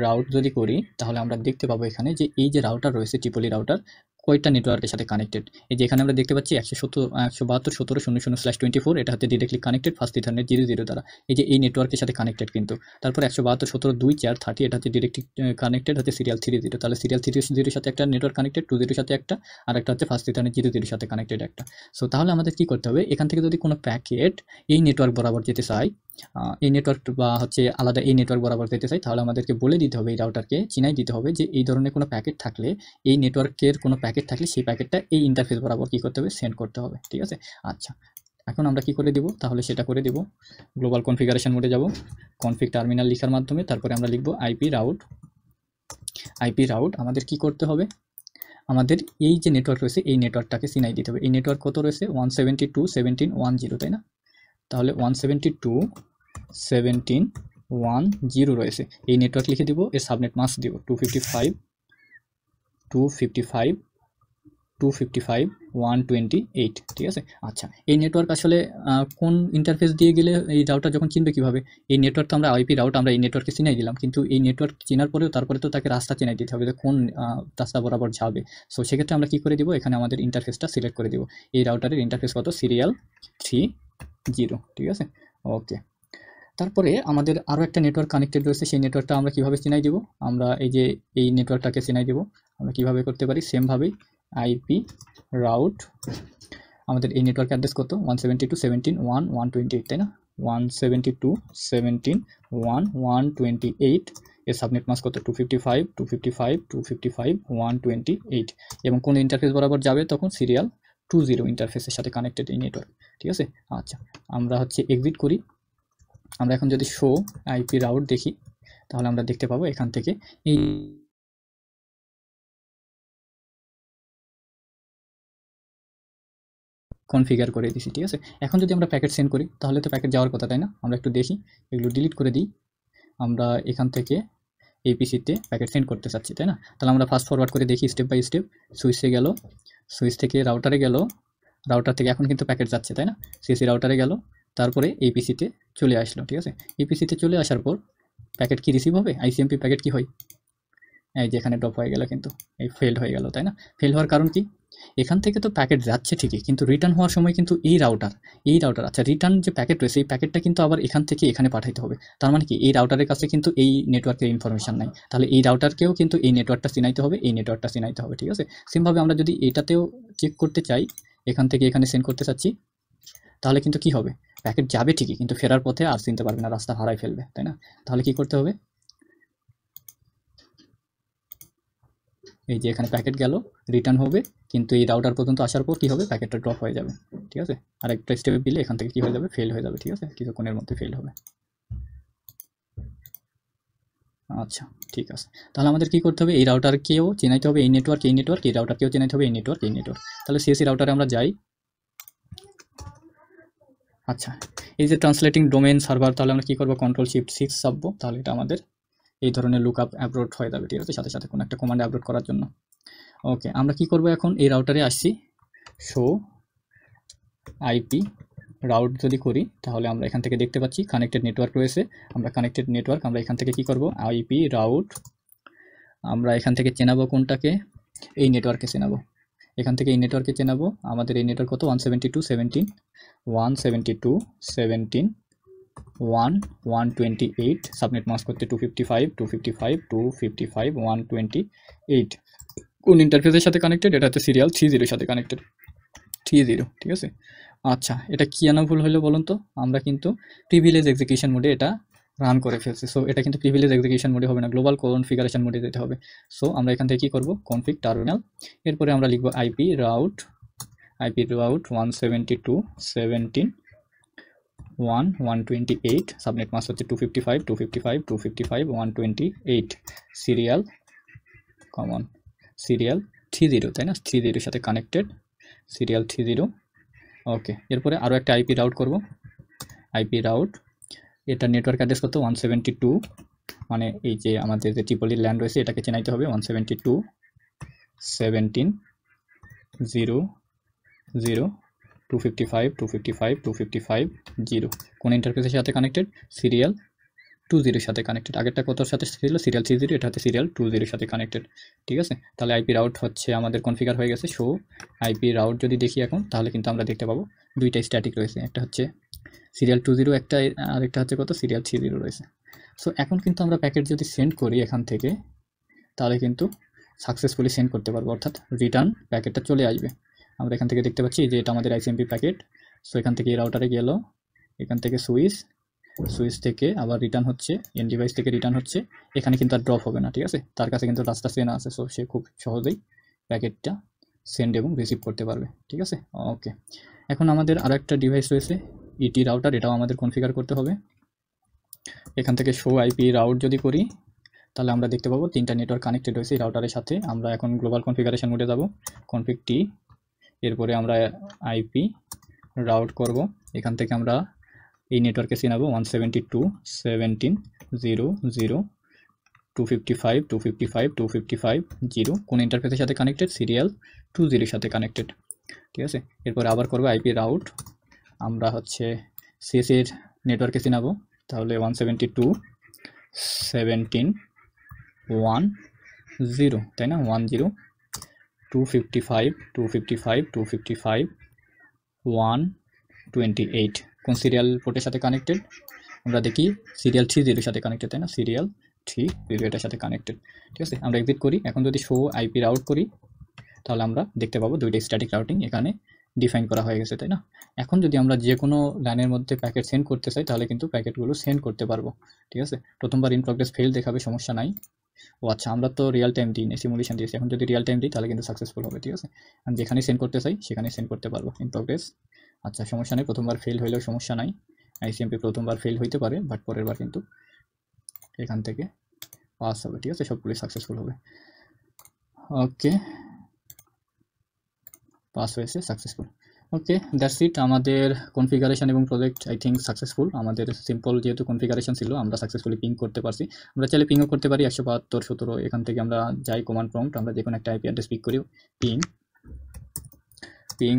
রাউট যদি করি, তাহলে আমরা দেখতে পাবো এখানে যে এই যে রাউটার রয়েছে টিপলি রাউটার, কয়টা নেটওয়ার্কের সাথে কানেক্টেড। এই যে এখানে আমরা দেখতে পাচ্ছি 172.17.00/24, এটা হচ্ছে ডিরেক্টলি কানেক্টেড ফার্স্ট ইথারনেট 00 দ্বারা। এই যে এই নেটওয়ার্কের সাথে কানেক্টেড কিন্তু। তারপর 172.17.2.4.30, এটা হচ্ছে ডিরেক্টলি কানেক্টেড হচ্ছে সিরিয়াল 30, তাহলে সিরিয়াল 30 সাথে একটা নেটওয়ার্ক কানেক্টেড, 20 সাথে একটা, আর একটা হচ্ছে ফার্স্ট ইথারনেট 00 সাথে কানেক্টেড একটা। সো তাহলে আমাদের কি করতে হবে, এখান থেকে যদি কোনো প্যাকেট এই নেটওয়ার্ক বরাবর যেতে চাই, এই নেটওয়ার্ক বা হচ্ছে আলাদা এই নেটওয়ার্ক বরাবর যেতে চাই, তাহলে আমাদেরকে বলে দিতে হবে, এই রাউটারকে চিনাই দিতে হবে যে এই ধরনের কোনো প্যাকেট থাকলে, এই নেটওয়ার্কের কোনো প্যাকেট থাকলে সেই প্যাকেটটা এই ইন্টারফেস বরাবর কী করতে হবে, সেন্ড করতে হবে, ঠিক আছে। আচ্ছা এখন আমরা কি করে দিব, তাহলে সেটা করে দিব। গ্লোবাল কনফিগারেশন মোডে যাব, কনফিগ টার্মিনাল লেখার মাধ্যমে, তারপরে আমরা লিখব আইপি রাউট। আমাদের কি করতে হবে, আমাদের এই যে নেটওয়ার্ক রয়েছে এই নেটওয়ার্কটাকে চিনাই দিতে হবে। এই নেটওয়ার্ক কত রয়েছে, 172.17.10, তাই না। তাহলে 172.17.10 রয়েছে, এই নেটওয়ার্ক লিখে দিব, এর সাবনেট মাস্ক দিব 255.128, ঠিক আছে। আচ্ছা এই নেটওয়ার্ক আসলে কোন ইন্টারফেস দিয়ে গেলে এই রাউটার যখন চিনবে কীভাবে, এই নেটওয়ার্ক তো আমরা আইপি রাউট আমরা এই নেটওয়ার্কে চিনাই দিলাম, কিন্তু এই নেটওয়ার্ক চেনার পরেও তারপরে তো তাকে রাস্তা চিনাই দিতে হবে যে কোন রাস্তা বরাবর যাবে। সো সেক্ষেত্রে আমরা কী করে দিব, এখানে আমাদের ইন্টারফেসটা সিলেক্ট করে দিব। এই রাউটারের ইন্টারফেস কত, সিরিয়াল 30, ঠিক আছে। ওকে, তারপরে আমাদের আরও একটা নেটওয়ার্ক কানেক্টেড রয়েছে, সেই নেটওয়ার্কটা আমরা কীভাবে চিনাই দেব, আমরা এই যে এই নেটওয়ার্কটাকে চিনাই দেব, আমরা কীভাবে করতে পারি, সেমভাবেই আইপি রাউট, আমাদের এই নেটওয়ার্ক অ্যাড্রেস কত, 172.17.128, তাই না। 172.17.128, এর সাবনেট মাস্ক কত, 255.128, এবং কোন ইন্টারফেস বরাবর যাবে, তখন সিরিয়াল 20 ইন্টারফেসের সাথে কানেক্টেড এই নেটওয়ার্ক, ঠিক আছে। আচ্ছা আমরা হচ্ছে এক্সিট করি, আমরা এখন যদি শো আইপি রাউট দেখি, তাহলে আমরা দেখতে পাবো এখান থেকে এই কনফিগার করে দিছি, ঠিক আছে। এখন যদি আমরা প্যাকেট সেন্ড করি, তাহলে তো প্যাকেট যাওয়ার কথা, তাই না। আমরা একটু দেখি, এগুলো ডিলিট করে দিই। আমরা এখান থেকে এই পিসিতে প্যাকেট সেন্ড করতে চাচ্ছি, তাই না? তাহলে আমরা ফাস্ট ফরওয়ার্ড করে দেখি স্টেপ বাই স্টেপ। সুইচে গেল, সুইচ থেকে রাউটারে গেল, রাউটার থেকে এখন কিন্তু প্যাকেট যাচ্ছে, তাই না? সিসি রাউটারে গেল, তারপরে এই পিসিতে চলে আসলো, ঠিক আছে? এই পিসিতে চলে আসার পর প্যাকেট কি রিসিভ হবে? আইসিএমপি প্যাকেট কি হয়? এই যে এখানে ড্রপ হয়ে গেল, কিন্তু এই ফেলড হয়ে গেল, তাই না? ফেল হওয়ার কারণ কি? এখান থেকে তো প্যাকেট যাচ্ছে ঠিকই, কিন্তু রিটার্ন হওয়ার সময় কিন্তু এই রাউটার আচ্ছা রিটার্ন যে প্যাকেট রয়েছে এই প্যাকেটটা কিন্তু আবার এখান থেকে এখানে পাঠাইতে হবে। তার মানে কি এই রাউটারের কাছে কিন্তু এই নেটওয়ার্কের ইনফরমেশন নাই, তাহলে এই রাউটারকেও কিন্তু এই নেটওয়ার্কটা চিনাইতে হবে, এই নেটওয়ার্কটা চিনাইতে হবে, ঠিক আছে? সেমভাবে আমরা যদি এটাতেও চেক করতে চাই, এখান থেকে এখানে সেন্ড করতে চাচ্ছি, তাহলে কিন্তু কি হবে? প্যাকেট যাবে ঠিকই, কিন্তু ফেরার পথে আর চিনতে পারবে না, রাস্তা হারাই ফেলবে, তাই না? তাহলে কি করতে হবে? এই যে এখানে প্যাকেট গেল, রিটার্ন হবে, কিন্তু এই রাউটার পর্যন্ত আসার পর কি হবে? প্যাকেটটা ড্রপ হয়ে যাবে, ঠিক আছে? আর একটা স্টেপ দিলে এখান থেকে কি হয়ে যাবে? ফেল হয়ে যাবে, ঠিক আছে? কিছুক্ষণের মধ্যে ফেল হবে। আচ্ছা, ঠিক আছে। তাহলে আমাদের কি করতে হবে? এই রাউটারকেও চেনাইতে হবে, এই নেটওয়ার্ক, এই রাউটারকেও চেনাইতে হবে, এই নেটওয়ার্ক। তাহলে সিএসসি রাউটারে আমরা যাই। আচ্ছা, এই যে ট্রান্সলেটিং ডোমেন সার্ভার, তাহলে আমরা কি করবো? Ctrl+Shift+6 চাপবো, তাহলে এটা আমাদের এই ধরনের লুকআপ আপলোড হয়ে যাবে, ঠিক আছে? সাথে সাথে কোনো একটা কমান্ড আপলোড করার জন্য। ওকে, আমরা কি করব এখন? এই রাউটারে আসছি, শো আইপি রাউট যদি করি, তাহলে আমরা এখান থেকে দেখতে পাচ্ছি কানেক্টেড নেটওয়ার্ক রয়েছে। আমরা কানেক্টেড নেটওয়ার্ক, আমরা এখান থেকে কি করব? আইপি রাউট, আমরা এখান থেকে চেনাবো কোনটাকে? এই নেটওয়ার্কে চেনাবো, এখান থেকে এই নেটওয়ার্কে চেনাবো। আমাদের এই নেটওয়ার্ক কত? 172.17.1.128, সাবনেট মাস্ক করতে 255.128। কোন ইন্টারফেসের সাথে কানেক্টেড? এটা হচ্ছে সিরিয়াল 30 সাথে কানেক্টেড, 30, ঠিক আছে? আচ্ছা, এটা কি আনা ভুল হলো বলুন তো? আমরা কিন্তু প্রিভিলেজ এক্সিকিউশন মোডে এটা রান করে ফেলছি। সো এটা কিন্তু প্রিভিলেজ এক্সিকিউশন মোডে হবে না, গ্লোবাল কনফিগারেশন মোডে যেতে হবে। সো আমরা এখান থেকে কি করব? কনফিগ টার্মিনাল, এরপরে আমরা লিখব আইপি রাউট 172.17.1.128, সাবনেট মাস্ক হচ্ছে 255.128, সিরিয়াল কমন সিরিয়াল 30, তাই না? 30 সাথে কানেক্টেড, সিরিয়াল 30। ওকে, এরপরে আরও একটা আইপি রাউট করব, আইপি রাউট, এটা নেটওয়ার্ক অ্যাড্রেস কত? 172, মানে এই যে আমাদের যে ট্রিপলির ল্যান্ড রয়েছে এটাকে চেনাইতে হবে। 172.17.0.0, 255.255.255.0 কোন ইন্টারফেসের সাথে কানেক্টেড? সিরিয়াল 20 সাথে কানেক্টেড। আগেরটা কতর সাথে ছিল? সিরিয়াল 30, এটা হচ্ছে সিরিয়াল 20 সাথে কানেক্টেড, ঠিক আছে? তাহলে আইপি রাউট হচ্ছে আমাদের কনফিগার হয়ে গেছে। শো আইপি রাউট যদি দেখি এখন, তাহলে কিন্তু আমরা দেখতে পাবো দুইটা স্ট্যাটিক রয়েছে, একটা হচ্ছে সিরিয়াল 20, একটা আরেকটা হচ্ছে কত? সিরিয়াল 30 রয়েছে। সো এখন কিন্তু আমরা প্যাকেট যদি সেন্ড করি এখান থেকে, তাহলে কিন্তু সাকসেসফুলি সেন্ড করতে পারবো, অর্থাৎ রিটার্ন প্যাকেটটা চলে আসবে। আমরা এখান থেকে দেখতে পাচ্ছি যে এটা আমাদের আইসিএমপি প্যাকেট। সো এখান থেকে রাউটারে গেল, এখান থেকে সুইচ থেকে আবার রিটার্ন হচ্ছে, এন ডিভাইস থেকে রিটার্ন হচ্ছে। এখানে কিন্তু আর ড্রপ হবে না, ঠিক আছে? তার কাছে কিন্তু রাস্তা চেনা আছে, সো সে খুব সহজেই প্যাকেটটা সেন্ড এবং রিসিভ করতে পারবে, ঠিক আছে? ওকে, এখন আমাদের আরও একটা ডিভাইস রয়েছে ইটি রাউটার, এটাও আমাদের কনফিগার করতে হবে। এখান থেকে শো আইপি রাউট যদি করি, তাহলে আমরা দেখতে পাবো তিনটা নেটওয়ার্ক কানেক্টেড রয়েছে এই রাউটারের সাথে। আমরা এখন গ্লোবাল কনফিগারেশন মোডে যাব, কনফিগ টি, এরপরে আমরা আইপি রাউট করব। এখান থেকে আমরা এই নেটওয়ার্কে চিনাবো 172.17.0.255.255.255.0 কোন ইন্টারফেসের সাথে কানেক্টেড? সিরিয়াল 20 সাথে কানেক্টেড, ঠিক আছে? এরপরে আবার করবো আইপি রাউট, আমরা হচ্ছে সিএসএর নেটওয়ার্কে চিনাবো, তাহলে 172.17.1.0, তাই না? 10, 255.255.255.128 কোন সিরিয়াল পোর্টের সাথে কানেক্টেড? আমরা দেখি সিরিয়াল 30 সাথে কানেক্টেড, তাই না? সিরিয়াল 30 এটার সাথে কানেক্টেড, ঠিক আছে? আমরা এক্সিট করি। এখন যদি শো আইপি রাউট করি, তাহলে আমরা দেখতে পাবো দুইটা স্ট্যাটিক রাউটিং এখানে ডিফাইন করা হয়ে গেছে, তাই না? এখন যদি আমরা যে কোনো লাইনের মধ্যে প্যাকেট সেন্ড করতে চাই, তাহলে কিন্তু প্যাকেটগুলো সেন্ড করতে পারবো, ঠিক আছে? প্রথমবার ইন প্রগ্রেস ফেল দেখাবে, সমস্যা নাই। ও আচ্ছা, আমরা তো রিয়েল টাইম দিই না, সিমুলেশন দিয়েছি। এখন যদি রিয়েল টাইম দিই তাহলে কিন্তু সাকসেসফুল হবে, ঠিক আছে? আমি যেখানে সেন্ড করতে চাই সেখানে সেন্ড করতে পারবো ইন প্রগ্রেস। আচ্ছা, সমস্যা নেই, প্রথমবার ফেল হইলেও সমস্যা নাই। আইসিএমপি প্রথমবার ফেল হইতে পারে, বাট পরের বার কিন্তু এখান থেকে পাস হবে, ঠিক আছে? সবগুলি সাকসেসফুল হবে। ওকে, পাস হয়েছে, সাকসেসফুল। Okay, that's it. আমাদের কনফিগারেশন এবং প্রজেক্ট আই থিঙ্ক সাকসেসফুল। আমাদের সিম্পল যেহেতু কনফিগারেশন ছিল, আমরা সাকসেসফুলি পিং করতে পারছি। আমরা চাইলে পিংও করতে পারি 172.17। এখান থেকে আমরা যাই কমান্ড প্রম্পট, আমরা যে কোনো একটা আইপি অ্যাড্রেস পিক করি, পিং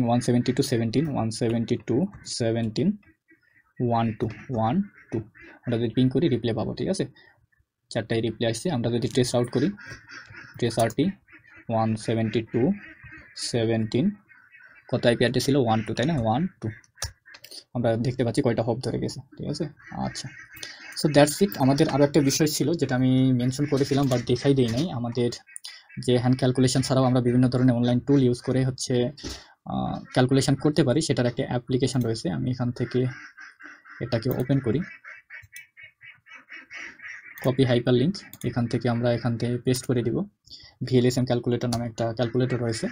172.17.172.17.12 আমরা যদি পিং করি রিপ্লে পাবো, ঠিক আছে। 4টাই রিপ্লে আসছে। আমরা যদি ট্রেস আউট করি, ট্রেস আরটি 172.17 কত আইপি অ্যাড্রেস ছিল 12, তাই না, 12 আমরা দেখতে পাচ্ছি কয়টা হপ ধরে গেছে, ঠিক আছে। আচ্ছা, সো দ্যাটস ইট। আমাদের আরও একটা বিষয় ছিল যেটা আমি মেনশন করেছিলাম বাট দেখাই দিই নাই। আমাদের যে হ্যান্ড ক্যালকুলেশন ছাড়াও আমরা বিভিন্ন ধরনের অনলাইন টুল ইউজ করে হচ্ছে ক্যালকুলেশন করতে পারি, সেটার একটা অ্যাপ্লিকেশন রয়েছে। আমি এখান থেকে এটাকে ওপেন করি, কপি হাইপার লিঙ্ক, এখান থেকে আমরা এখান থেকে পেস্ট করে দিব। ভিএলএসএম ক্যালকুলেটর নামে একটা ক্যালকুলেটর রয়েছে।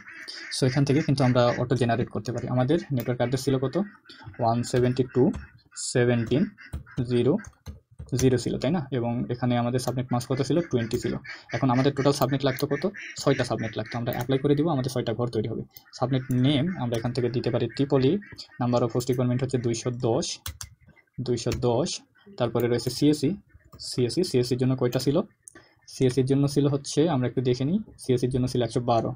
সো এখান থেকে কিন্তু আমরা অটো জেনারেট করতে পারি। আমাদের নেটওয়ার্ক অ্যাড্রেস ছিল কত, 172.17.0.0 ছিল, তাই না। এবং এখানে আমাদের সাবনেট মাস্ক কত ছিল, 20 ছিল। এখন আমাদের টোটাল সাবনেট লাগতো কত, 6টা সাবনেট লাগতো। আমরা অ্যাপ্লাই করে দিব, আমাদের 6টা ঘর তৈরি হবে। সাবনেট নেম আমরা এখান থেকে দিতে পারি Tripoli, number of host requirement হচ্ছে 210। তারপরে রয়েছে সিএসির জন্য কয়টা ছিল, সিএসির জন্য ছিল হচ্ছে, আমরা একটু দেখে নিই, সিএসির জন্য ছিল 112,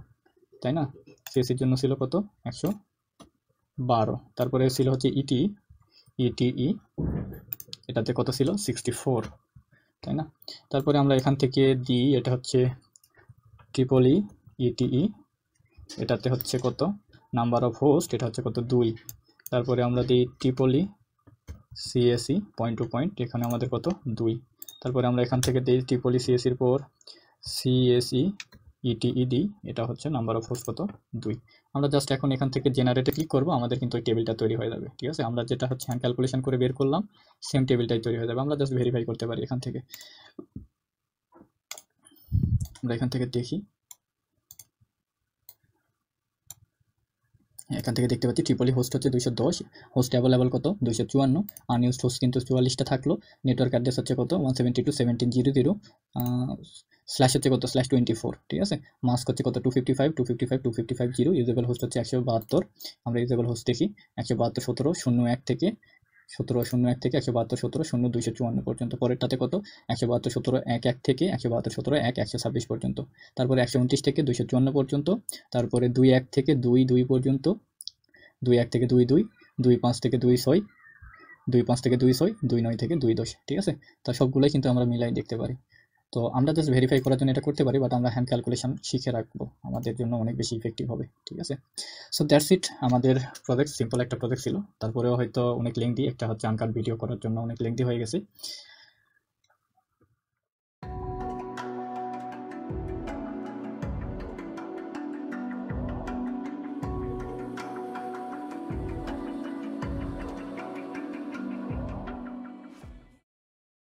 তাই না। সিএসির জন্য ছিল কত, 112। তারপরে ছিল হচ্ছে ইটিই, এটাতে কত ছিল, 64, তাই না। তারপরে আমরা এখান থেকে দিই, এটা হচ্ছে ট্রিপলি ইটিই, এটাতে হচ্ছে কত, নাম্বার অফ হোস্ট, এটা হচ্ছে কত, 2। তারপরে আমরা দিই Tripoli CAC point to point, এখানে আমাদের কত, 2। তারপরে আমরা এখান থেকে দিই ট্রিপলি সিএসির পর সিএসই ইটিই দিই, এটা হচ্ছে নাম্বার অফ হোস্ট কত, 2। আমরা জাস্ট এখন এখান থেকে জেনারেটে ক্লিক করবো, আমাদের কিন্তু ওই টেবিলটা তৈরি হয়ে যাবে, ঠিক আছে। আমরা যেটা হচ্ছে হ্যান্ড ক্যালকুলেশন করে বের করলাম, সেম টেবিলটাই তৈরি হয়ে যাবে। আমরা জাস্ট ভেরিফাই করতে পারি এখান থেকে। আমরা এখান থেকে দেখি, এখান থেকে দেখতে পাচ্ছি ট্রিপলি হোস্ট হচ্ছে 210, হোস্ট অ্যাভেলেবল কত, 254, আনইউজড হোস্ট কিন্তু 44টা থাকলো। নেটওয়ার্ক অ্যাড্রেস হচ্ছে কত, 172.17.0.0 স্ল্যাশ হচ্ছে কত, /24, ঠিক আছে। মাস্ক হচ্ছে কত, 255.255.255.0। ইউজেবল হোস্ট হচ্ছে 172। আমরা ইউজেবল হোস্ট দেখি 172.17.01 থেকে 17.01 থেকে 172.17.0.254 পর্যন্ত। পরেরটাতে কত, 172.17.11 থেকে 172.17.126 পর্যন্ত। তারপরে 129 থেকে 254 পর্যন্ত। তারপরে 21 থেকে 22 পর্যন্ত, 21 থেকে 22, 25 থেকে 26, 25 থেকে 26, 29 থেকে 210, ঠিক আছে। তা সবগুলোই কিন্তু আমরা মিলাই দেখতে পারি। তো আমরা জাস্ট ভেরিফাই করার জন্য এটা করতে পারি, বাট আমরা হ্যান্ড ক্যালকুলেশন শিখে রাখবো, আমাদের জন্য অনেক বেশি ইফেক্টিভ হবে, ঠিক আছে। So that's it. আমাদের প্রজেক্ট সিম্পল একটা প্রজেক্ট ছিল, তারপরেও হয়তো অনেক লেংদি, একটা হচ্ছে আনকাট ভিডিও করার জন্য অনেক লেংদি হয়ে গেছে।